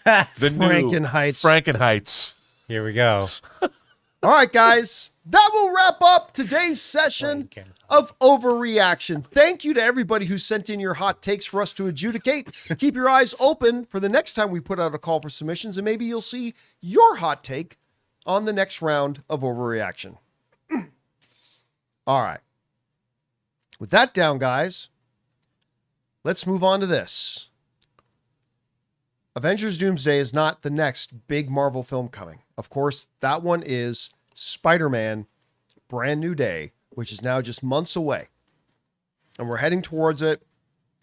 the new Frankenheights. Frankenheights. Here we go. All right, guys, that will wrap up today's session of Overreaction. Thank you to everybody who sent in your hot takes for us to adjudicate. Keep your eyes open for the next time we put out a call for submissions, and maybe you'll see your hot take on the next round of Overreaction. All right. With that down, guys, let's move on to this. Avengers Doomsday is not the next big Marvel film coming. Of course, that one is Spider-Man Brand New Day, which is now just months away. And we're heading towards it.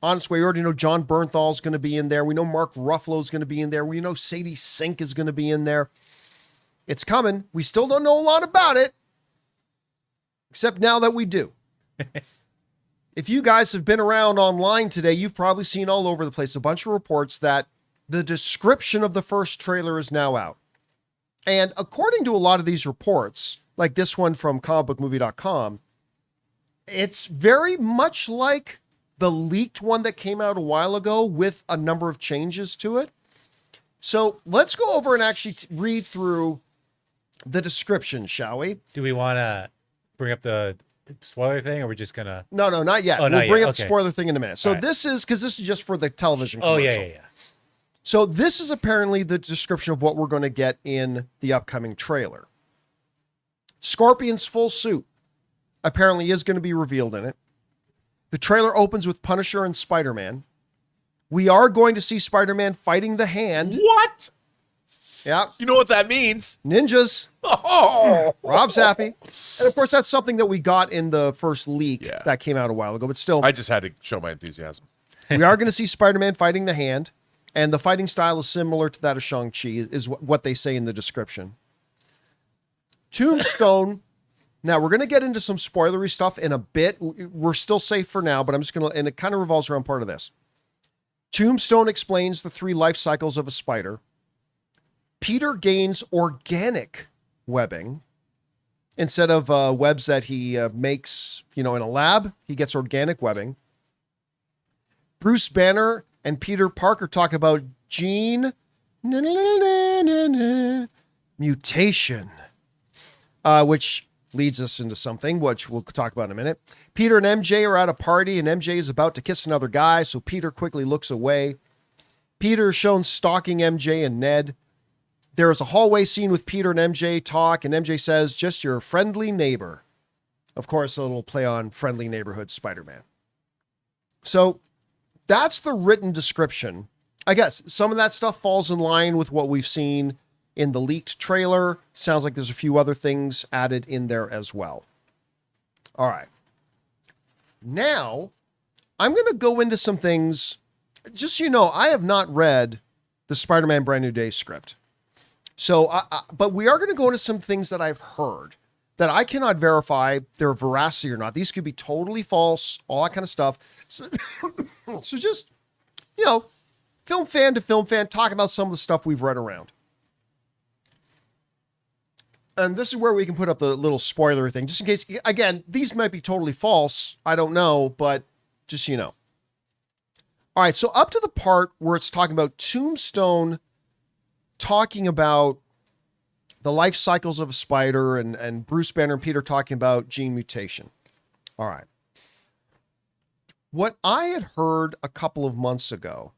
Honestly, we already know John Bernthal's going to be in there. We know Mark Ruffalo's going to be in there. We know Sadie Sink is going to be in there. It's coming. We still don't know a lot about it, except now that we do. If you guys have been around online today, you've probably seen all over the place a bunch of reports that the description of the first trailer is now out. And according to a lot of these reports, like this one from comicbookmovie.com, it's very much like the leaked one that came out a while ago with a number of changes to it. So let's go over and actually read through the description, shall we? Do we want to bring up the spoiler thing, or we're just going to... No, not yet. Oh, we'll not bring yet. up the Okay. spoiler thing in a minute. So All right. this is, because this is just for the television commercial. Oh, yeah. So this is apparently the description of what we're going to get in the upcoming trailer. Scorpion's full suit apparently is going to be revealed in it. The trailer opens with Punisher and Spider-Man. We are going to see Spider-Man fighting the Hand. What? Yeah. You know what that means? Ninjas. Oh, Rob's happy. And of course, that's something that we got in the first leak Yeah. that came out a while ago. But still, I just had to show my enthusiasm. we are going to see Spider-Man fighting the Hand. And the fighting style is similar to that of Shang-Chi, is what they say in the description. Tombstone. Now, we're going to get into some spoilery stuff in a bit. We're still safe for now, but I'm just going to, and it kind of revolves around part of this. Tombstone explains the 3 life cycles of a spider. Peter gains organic webbing. Instead of webs that he makes, in a lab, he gets organic webbing. Bruce Banner and Peter Parker talk about gene mutation, which leads us into something which we'll talk about in a minute. Peter and MJ are at a party, and MJ is about to kiss another guy, so Peter quickly looks away. Peter is shown stalking MJ and Ned. There is a hallway scene with Peter and MJ talk, and MJ says, "Just your friendly neighbor." Of course, a little play on Friendly Neighborhood Spider-Man. So that's the written description. I guess some of that stuff falls in line with what we've seen in the leaked trailer. Sounds like there's a few other things added in there as well. All right. Now, I'm going to go into some things. Just so you know, I have not read the Spider-Man Brand New Day script. So, but we are going to go into some things that I've heard that I cannot verify their veracity or not. These could be totally false, all that kind of stuff. So, so just, film fan to film fan, talk about some of the stuff we've read around. And this is where we can put up the little spoiler thing, just in case, again, these might be totally false. I don't know, but just so you know. All right, so up to the part where it's talking about Tombstone talking about the life cycles of a spider and Bruce Banner and Peter talking about gene mutation. All right. What I had heard a couple of months ago,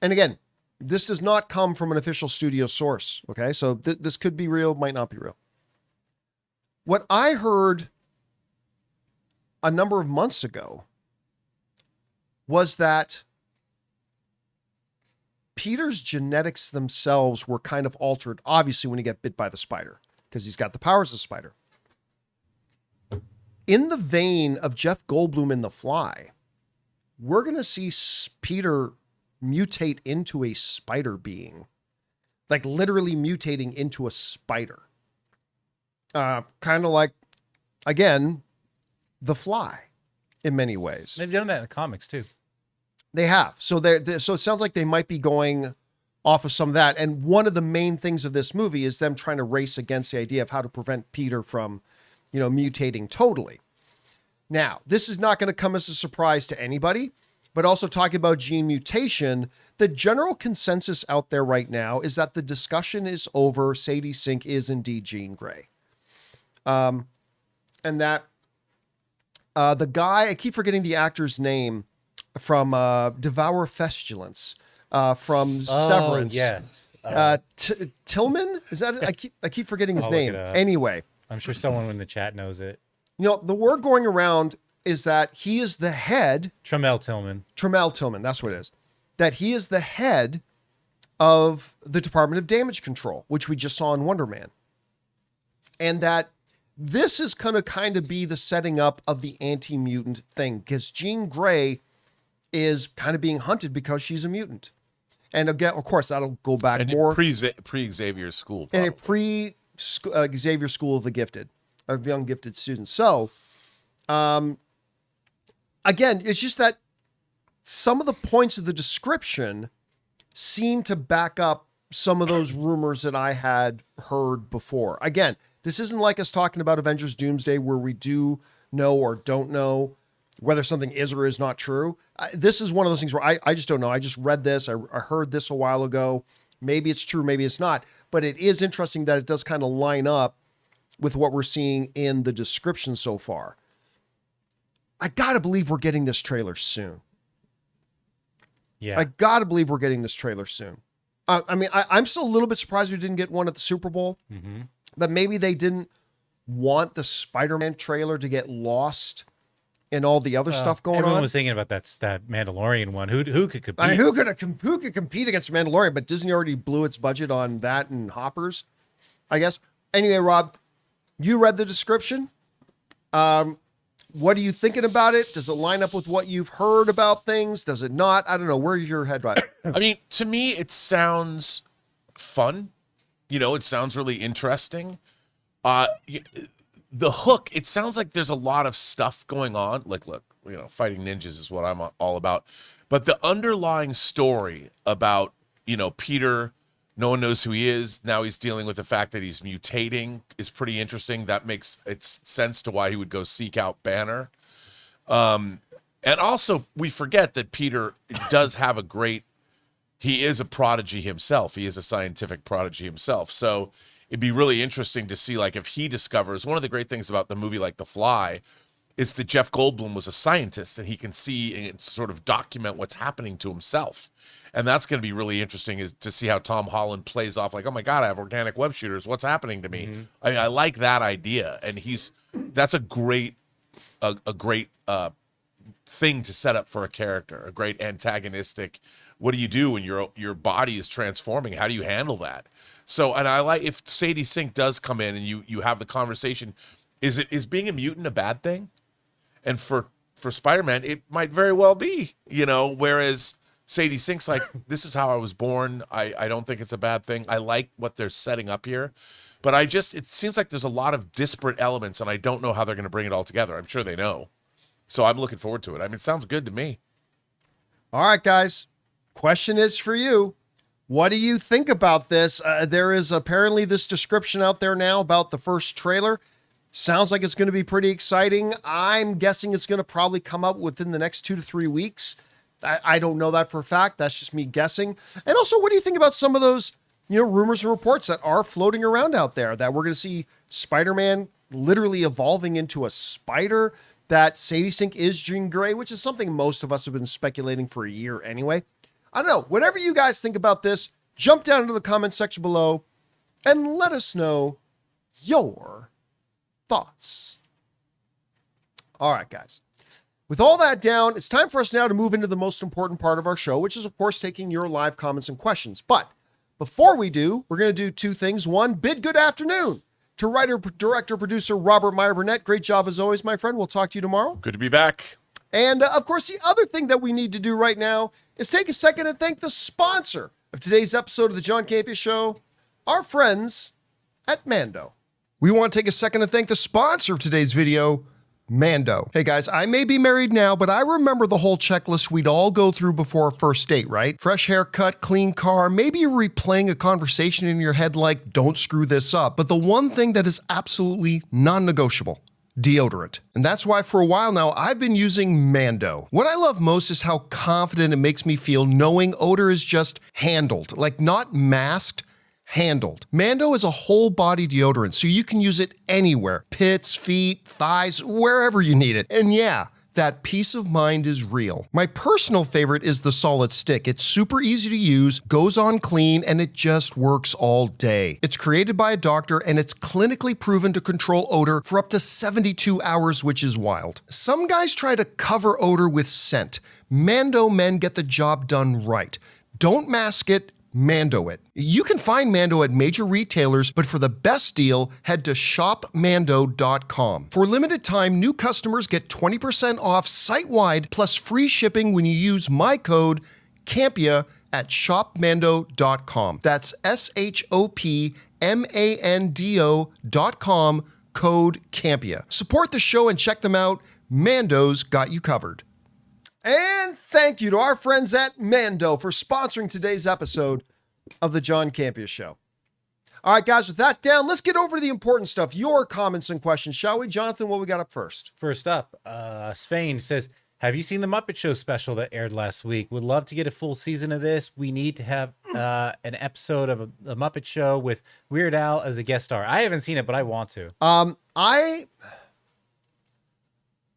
and again, this does not come from an official studio source, okay? So this could be real, might not be real. What I heard a number of months ago was that Peter's genetics themselves were kind of altered, obviously, when he got bit by the spider, because he's got the powers of the spider. In the vein of Jeff Goldblum in The Fly, we're going to see Peter mutate into a spider being, like literally mutating into a spider. Kind of like, again, The Fly in many ways. They've done that in the comics too. They have. So so it sounds like they might be going off of some of that. And one of the main things of this movie is them trying to race against the idea of how to prevent Peter from, mutating totally. Now, this is not going to come as a surprise to anybody, but also talking about gene mutation, the general consensus out there right now is that the discussion is over. Sadie Sink is indeed Jean Grey. And that the guy, I keep forgetting the actor's name from Devour Festulence, from Severance. Yes. Tillman? Is that it? I keep forgetting his I'll look name. it up. Anyway, I'm sure someone in the chat knows it. you know, the word going around is that he is the head, Tremel Tillman. that's what it is, that he is the head of the Department of Damage Control, which we just saw in Wonder Man. And that this is going to kind of be the setting up of the anti-mutant thing, because Jean Grey is kind of being hunted because she's a mutant. And again, of course, that'll go back And more. pre-Xavier's school. And Probably. a pre-Xavier School of the Gifted, of young gifted students. So, again, it's just that some of the points of the description seem to back up some of those rumors that I had heard before. Again, this isn't like us talking about Avengers Doomsday where we do know or don't know whether something is or is not true. This is one of those things where I just don't know. I just read this. I heard this a while ago. Maybe it's true, maybe it's not. But it is interesting that it does kind of line up with what we're seeing in the description so far. I got to believe we're getting this trailer soon. Yeah. I got to believe we're getting this trailer soon. I mean, I'm still a little bit surprised we didn't get one at the Super Bowl. Mm-hmm. But maybe they didn't want the Spider-Man trailer to get lost in all the other stuff going Everyone on. was thinking about that Mandalorian one. Who could compete? I mean, who could compete against Mandalorian? But Disney already blew its budget on that and Hoppers, I guess. Anyway, Rob, you read the description. What are you thinking about it? Does it line up with what you've heard about things? Does it not? I don't know. Where's your head right? I mean, to me, it sounds fun. You know, it sounds really interesting. The hook, it sounds like there's a lot of stuff going on. Like, look, you know, fighting ninjas is what I'm all about. But the underlying story about, you know, Peter, no one knows who he is. Now he's dealing with the fact that he's mutating is pretty interesting. That makes sense to why he would go seek out Banner. And also, we forget that Peter does have he is a prodigy himself. He is a scientific prodigy himself. So it'd be really interesting to see, like, if he discovers, one of the great things about the movie like The Fly is that Jeff Goldblum was a scientist and he can see and sort of document what's happening to himself. And that's going to be really interesting, is to see how Tom Holland plays off, like, oh my God, I have organic web shooters. What's happening to me? Mm-hmm. I mean, I like that idea. And that's a great thing to set up for a character, a great antagonistic. What do you do when your body is transforming? How do you handle that? So, and I like, if Sadie Sink does come in and you have the conversation, is being a mutant a bad thing? And for Spider-Man, it might very well be, you know, whereas Sadie Sink's like, this is how I was born. I don't think it's a bad thing. I like what they're setting up here, but it seems like there's a lot of disparate elements and I don't know how they're going to bring it all together. I'm sure they know. So I'm looking forward to it. I mean, it sounds good to me. All right, guys. Question is for you. What do you think about this? There is apparently this description out there now about the first trailer. Sounds like it's going to be pretty exciting. I'm guessing it's going to probably come out within the next 2 to 3 weeks. I don't know that for a fact. That's just me guessing. And also, what do you think about some of those, you know, rumors and reports that are floating around out there that we're going to see Spider-Man literally evolving into a spider, that Sadie Sink is Jean Grey, which is something most of us have been speculating for a year anyway. I don't know. Whatever you guys think about this, jump down into the comment section below and let us know your thoughts. All right, guys. With all that down, it's time for us now to move into the most important part of our show, which is, of course, taking your live comments and questions. But before we do, we're going to do 2 things. One, bid good afternoon to writer, director, producer Robert Meyer Burnett. Great job as always, my friend. We'll talk to you tomorrow. Good to be back. And of course, the other thing that we need to do right now is take a second and thank the sponsor of today's episode of the John Campea Show, our friends at Mando. We want to take a second to thank the sponsor of today's video, Mando. Hey guys, I may be married now, but I remember the whole checklist we'd all go through before a first date, right? Fresh haircut, clean car, maybe you're replaying a conversation in your head like, don't screw this up. But the one thing that is absolutely non-negotiable deodorant. And that's why for a while now, I've been using Mando. What I love most is how confident it makes me feel knowing odor is just handled, like not masked, handled. Mando is a whole body deodorant, so you can use it anywhere. Pits, feet, thighs, wherever you need it. And yeah, that peace of mind is real. My personal favorite is the solid stick. It's super easy to use, goes on clean, and it just works all day. It's created by a doctor, and it's clinically proven to control odor for up to 72 hours, which is wild. Some guys try to cover odor with scent. Mando men get the job done right. Don't mask it, Mando it. You can find Mando at major retailers, but for the best deal, head to shopmando.com. For limited time, new customers get 20% off site-wide plus free shipping when you use my code Campea at shopmando.com. That's shopmando.com, code Campea. Support the show and check them out. Mando's got you covered. And thank you to our friends at Mando for sponsoring today's episode of the John Campea Show. All right, guys, with that down, let's get over to the important stuff. Your comments and questions, shall we? Jonathan, what we got up first? First up, Svein says, have you seen the Muppet Show special that aired last week? Would love to get a full season of this. We need to have an episode of the Muppet Show with Weird Al as a guest star. I haven't seen it, but I want to. I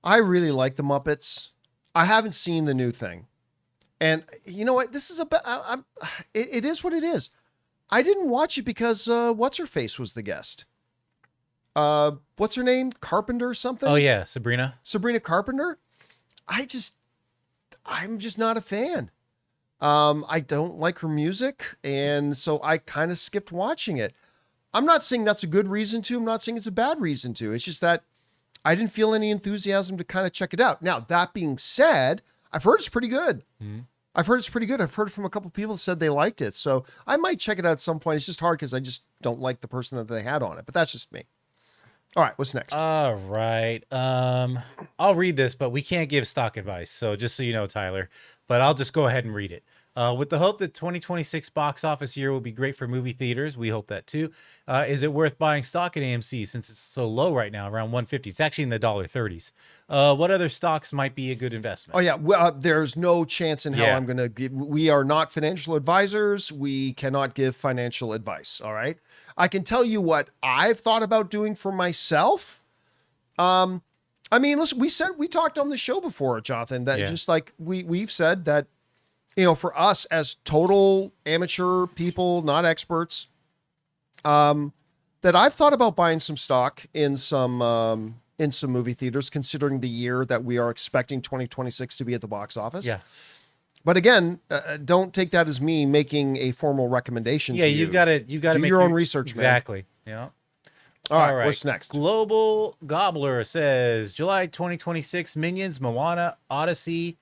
really like the Muppets. I haven't seen the new thing. And you know what? This is it is what it is. I didn't watch it because what's-her-face was the guest. What's her name? Carpenter or something? Oh, yeah. Sabrina Carpenter? I'm just not a fan. I don't like her music, and so I kind of skipped watching it. I'm not saying that's a good reason to. I'm not saying it's a bad reason to. It's just that I didn't feel any enthusiasm to kind of check it out. Now, that being said, I've heard it's pretty good. Mm-hmm. I've heard from a couple people that said they liked it. So I might check it out at some point. It's just hard because I just don't like the person that they had on it. But that's just me. All right, what's next? All right. I'll read this, but we can't give stock advice. So just so you know, Tyler, but I'll just go ahead and read it. With the hope that 2026 box office year will be great for movie theaters, we hope that too. Is it worth buying stock at AMC since it's so low right now, around 150? It's actually in the $30s. What other stocks might be a good investment? Oh yeah, well, there's no chance in hell I'm going to give. We are not financial advisors. We cannot give financial advice. All right. I can tell you what I've thought about doing for myself. I mean, listen, we talked on the show before, Jonathan, that just like we've said that, you know, for us as total amateur people, not experts, that I've thought about buying some stock in some movie theaters, considering the year that we are expecting 2026 to be at the box office. Yeah. But again, don't take that as me making a formal recommendation. Yeah, you've got to do your own research, exactly. Man. Yeah. All right, what's next? Global Gobbler says July 2026 Minions, Moana, Odyssey.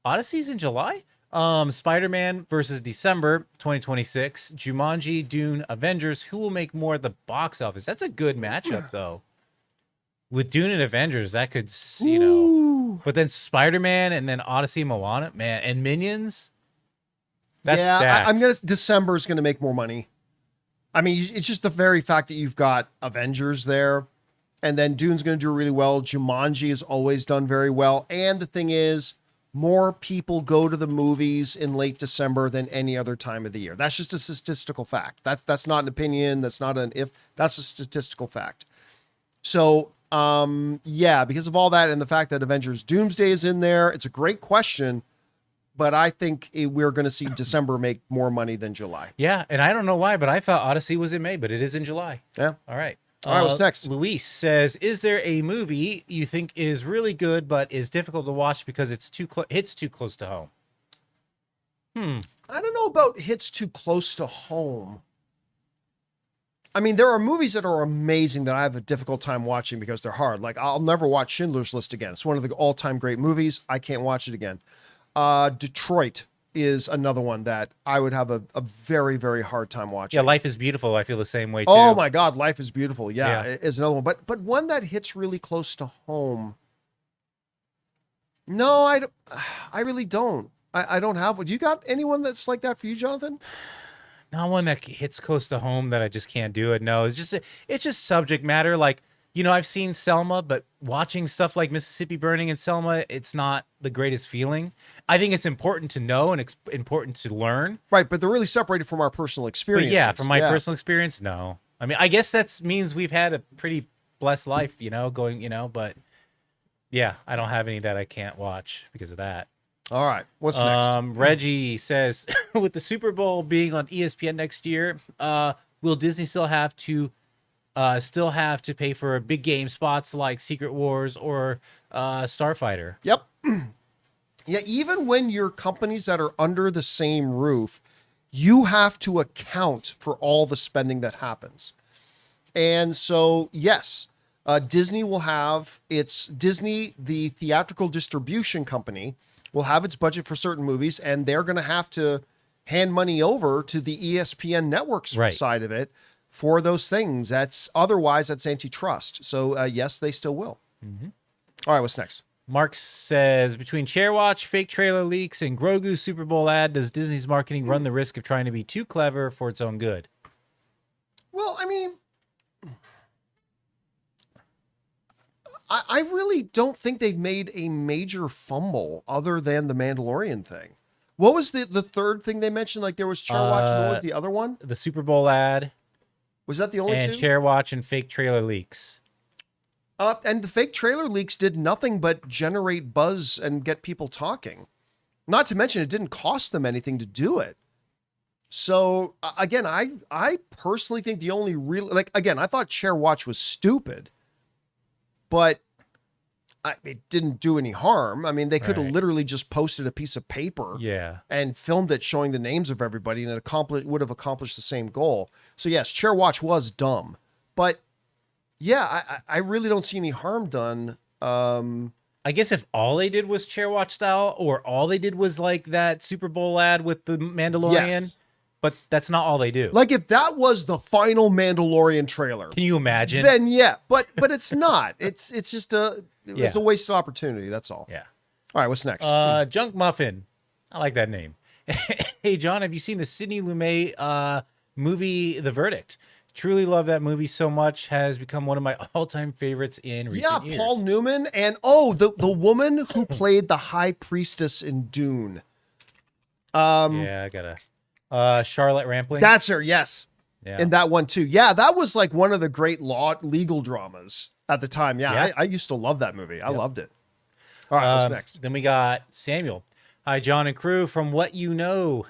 Odyssey's in July? Spider-Man versus December 2026, Jumanji, Dune, Avengers. Who will make more at the box office? That's a good matchup, though. With Dune and Avengers, that could, you know. But then Spider-Man and then Odyssey, Moana, man, and Minions. That's stacked. December's gonna make more money. I mean, it's just the very fact that you've got Avengers there, and then Dune's gonna do really well. Jumanji has always done very well, and the thing is, more people go to the movies in late December than any other time of the year. That's just a statistical fact. That's not an opinion. That's not an if. That's a statistical fact. So, because of all that and the fact that Avengers Doomsday is in there, it's a great question, but I think we're going to see December make more money than July. Yeah, and I don't know why, but I thought Odyssey was in May, but it is in July. Yeah. All right. All right, what's next? Luis says, is there a movie you think is really good but is difficult to watch because it's hits too close to home? I don't know about hits too close to home. I mean, there are movies that are amazing that I have a difficult time watching because they're hard. Like, I'll never watch Schindler's List again. It's one of the all-time great movies. I can't watch it again. Detroit is another one that I would have a very, very hard time watching. Yeah, Life is Beautiful. I feel the same way, too. Oh, my God. Life is Beautiful. Yeah, is another one. But one that hits really close to home. No, I really don't. I don't have one. Do you got anyone that's like that for you, Jonathan? Not one that hits close to home that I just can't do it. No, it's just subject matter. Like, I've seen Selma, but watching stuff like Mississippi Burning and Selma, it's not the greatest feeling. I think it's important to know and important to learn. Right, but they're really separated from our personal But experiences. yeah, from my personal experience, no. I mean, I guess that means we've had a pretty blessed life, but yeah, I don't have any that I can't watch because of that. All right, what's next? Reggie says, with the Super Bowl being on ESPN next year, will Disney still have to pay for big game spots like Secret Wars or Starfighter? Yep. Yeah, even when you're companies that are under the same roof, you have to account for all the spending that happens. And so, yes, Disney, the theatrical distribution company, will have its budget for certain movies, and they're going to have to hand money over to the ESPN networks side of it for those things. Otherwise that's antitrust. So yes, they still will. Mm-hmm. All right, what's next? Mark says, between Chairwatch, fake trailer leaks, and Grogu's Super Bowl ad, does Disney's marketing run the risk of trying to be too clever for its own good? Well, I mean, I really don't think they've made a major fumble other than the Mandalorian thing. What was the third thing they mentioned? Like there was Chairwatch and what was the other one? The Super Bowl ad. Was that the only and two? Chairwatch and fake trailer leaks. And the fake trailer leaks did nothing but generate buzz and get people talking. Not to mention it didn't cost them anything to do it. So again, I personally think the only real, I thought Chairwatch was stupid, but it didn't do any harm. I mean, they could have literally just posted a piece of paper and filmed it showing the names of everybody, and it would have accomplished the same goal. So yes, Chairwatch was dumb, but yeah, I really don't see any harm done. I guess if all they did was Chairwatch style, or all they did was like that Super Bowl ad with the Mandalorian, but that's not all they do. Like if that was the final Mandalorian trailer, can you imagine? Then yeah, but it's not. It's just it's a wasted opportunity. That's all. Yeah. All right, what's next? Junk Muffin. I like that name. Hey John, have you seen the Sidney Lumet movie, The Verdict? Truly love that movie so much. Has become one of my all-time favorites in recent years. Paul Newman and the woman who played the High Priestess in Dune. I gotta. Charlotte Rampling. That's her. Yes. Yeah. And that one too. Yeah, that was like one of the great legal dramas at the time. Yeah. I used to love that movie. I loved it. All right, what's next? Then we got Samuel. Hi, John and crew. From what you know.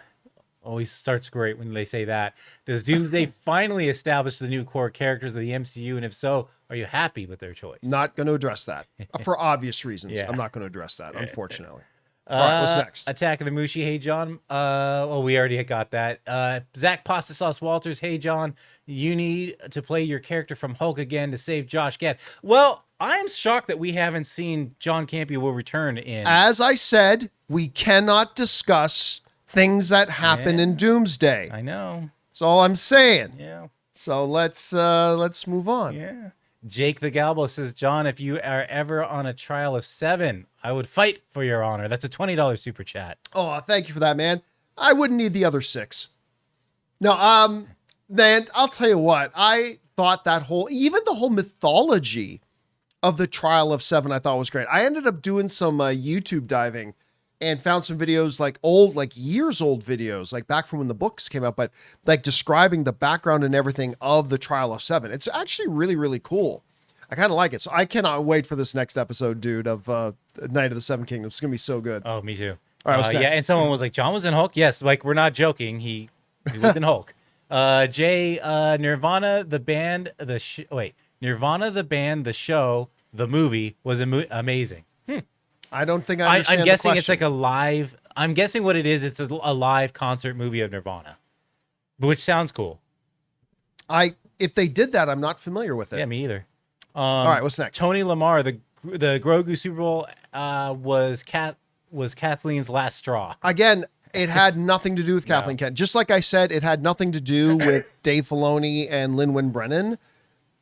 Always starts great when they say that. Does Doomsday finally establish the new core characters of the MCU? And if so, are you happy with their choice? Not going to address that for obvious reasons. I'm not going to address that, unfortunately. All right, what's next? Attack of the Mushi. Hey, John. We already got that. Zach Pasta Sauce Walters. Hey, John. You need to play your character from Hulk again to save Josh Gad. Well, I am shocked that we haven't seen John Campea will return in. As I said, we cannot discuss things that happen in Doomsday. I know. That's all I'm saying. Yeah. So let's move on. Yeah. Jake the Galbo says, John, if you are ever on a trial of 7, I would fight for your honor. That's a $20 super chat. Oh, thank you for that, man. I wouldn't need the other 6. No, man, I'll tell you what. I thought the whole mythology of the trial of 7, I thought was great. I ended up doing some YouTube diving and found some videos years old videos, like back from when the books came out, but like describing the background and everything of the trial of 7. It's actually really, really cool. I kind of like it. So I cannot wait for this next episode, dude, of Night of the Seven Kingdoms. It's going to be so good. Oh, me too. All right, what's next? Yeah, and someone was like, John was in Hulk? Yes, like we're not joking. He was in Hulk. Jay, Nirvana, the band, Nirvana, the band, the show, the movie was amazing. I don't think I understand I'm guessing the it's like a live. I'm guessing what it is. It's a live concert movie of Nirvana, which sounds cool. If they did that, I'm not familiar with it. Yeah, me either. All right, what's next? Tony Lamar, the Grogu Super Bowl was Kathleen's last straw. Again, it had nothing to do with Kathleen Kent. Just like I said, it had nothing to do with Dave Filoni and Lin-Wen Brennan.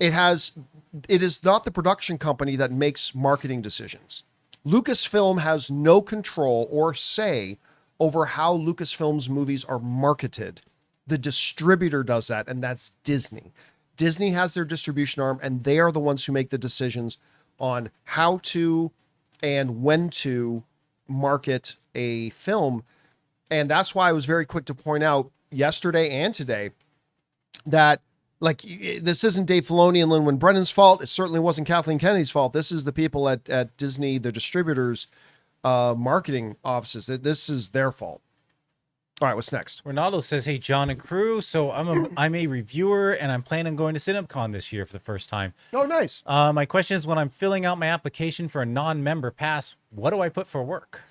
It is not the production company that makes marketing decisions. Lucasfilm has no control or say over how Lucasfilm's movies are marketed. The distributor does that, and that's Disney. Disney has their distribution arm, and they are the ones who make the decisions on how to and when to market a film. And that's why I was very quick to point out yesterday and today that, like, this isn't Dave Filoni and Lin-Manuel Brennan's fault. It certainly wasn't Kathleen Kennedy's fault. This is the people at Disney, the distributors, marketing offices. This is their fault. All right, what's next? Ronaldo says, "Hey, John and crew. So I'm a reviewer, and I'm planning on going to CinemaCon this year for the first time. Oh, nice. My question is, when I'm filling out my application for a non-member pass, what do I put for work?"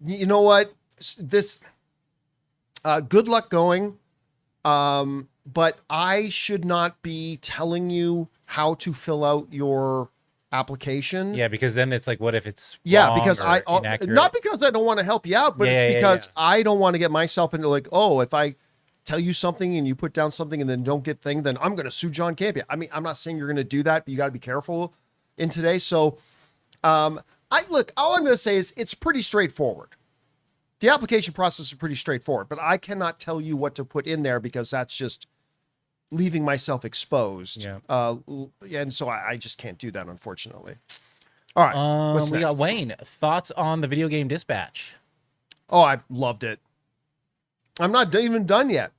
You know what? This, good luck going. But I should not be telling you how to fill out your application. Yeah, because then it's like, what if it's because inaccurate? not because I don't want to help you out, but it's because I don't want to get myself into like, oh, if I tell you something and you put down something and then don't get thing, then I'm going to sue John Campea. I mean, I'm not saying you're going to do that, but you got to be careful in today. So, all I'm going to say is it's pretty straightforward. The application process is pretty straightforward, but I cannot tell you what to put in there because that's just leaving myself exposed. Yeah. And so I just can't do that, unfortunately. All right. What's we next? got Wayne. Thoughts on the video game Dispatch? Oh, I loved it. I'm not even done yet.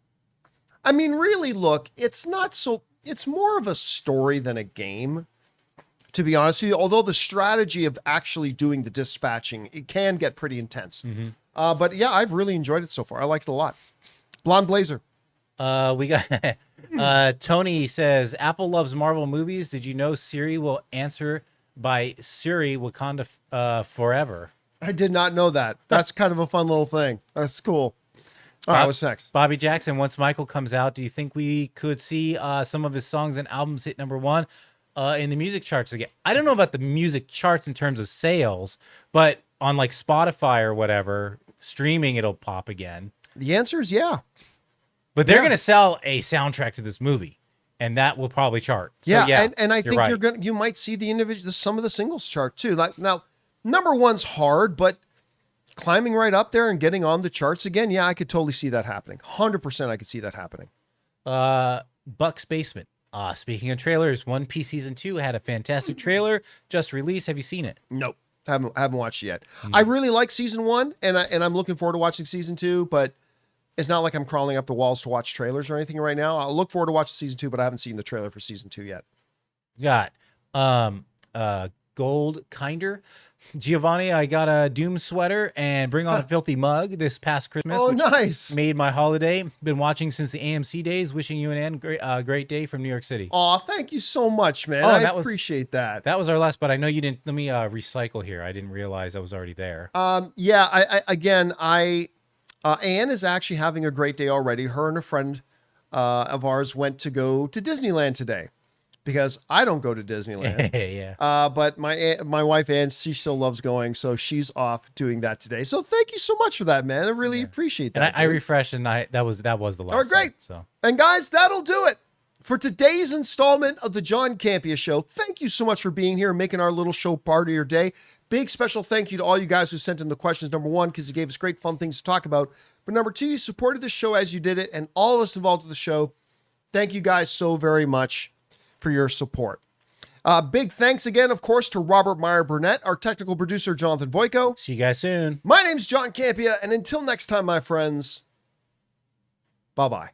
I mean, really, look, it's more of a story than a game, to be honest with you. Although the strategy of actually doing the dispatching, it can get pretty intense. Mm-hmm. But yeah, I've really enjoyed it so far. I liked it a lot. Blonde Blazer. We got Tony says, "Apple loves Marvel movies. Did you know Siri will answer by Siri Wakanda forever?" I did not know that. That's kind of a fun little thing. That's cool. All right, what's next? Bobby Jackson, once Michael comes out, do you think we could see some of his songs and albums hit #1 in the music charts again? I don't know about the music charts in terms of sales, but on like Spotify or whatever, streaming, it'll pop again. The answer is yeah. But they're going to sell a soundtrack to this movie, and that will probably chart. So, and I think right. you might see some of the singles chart too. Like now, #1's hard, but climbing right up there and getting on the charts again, yeah, I could totally see that happening. 100% I could see that happening. Buck's Basement. Speaking of trailers, One Piece Season 2 had a fantastic trailer just released. Have you seen it? Nope. Haven't watched it yet. I really like Season 1, and I'm looking forward to watching Season 2, but it's not like I'm crawling up the walls to watch trailers or anything right now. I'll look forward to watching Season 2, but I haven't seen the trailer for Season 2 yet. Got Gold Kinder. Giovanni, I got a Doom sweater and Bring on a Filthy mug this past Christmas. Oh, which nice. Made my holiday. Been watching since the AMC days. Wishing you an great day from New York City. Oh, thank you so much, man. I appreciate that. That was our last, but I know you didn't. Let me recycle here. I didn't realize I was already there. Yeah, Anne is actually having a great day already. Her and a friend of ours went to go to Disneyland today because I don't go to Disneyland. Yeah. But my wife Anne, she still loves going, so she's off doing that today. So thank you so much for that, man. I really appreciate that. And I refreshed, and that was the last. All right, great. One, so. And guys, that'll do it for today's installment of the John Campea Show. Thank you so much for being here and making our little show part of your day. Big special thank you to all you guys who sent in the questions, #1, because you gave us great fun things to talk about. But #2, you supported the show as you did it, and all of us involved with the show. Thank you guys so very much for your support. Big thanks again, of course, to Robert Meyer Burnett, our technical producer, Jonathan Voico. See you guys soon. My name's John Campea, and until next time, my friends, bye-bye.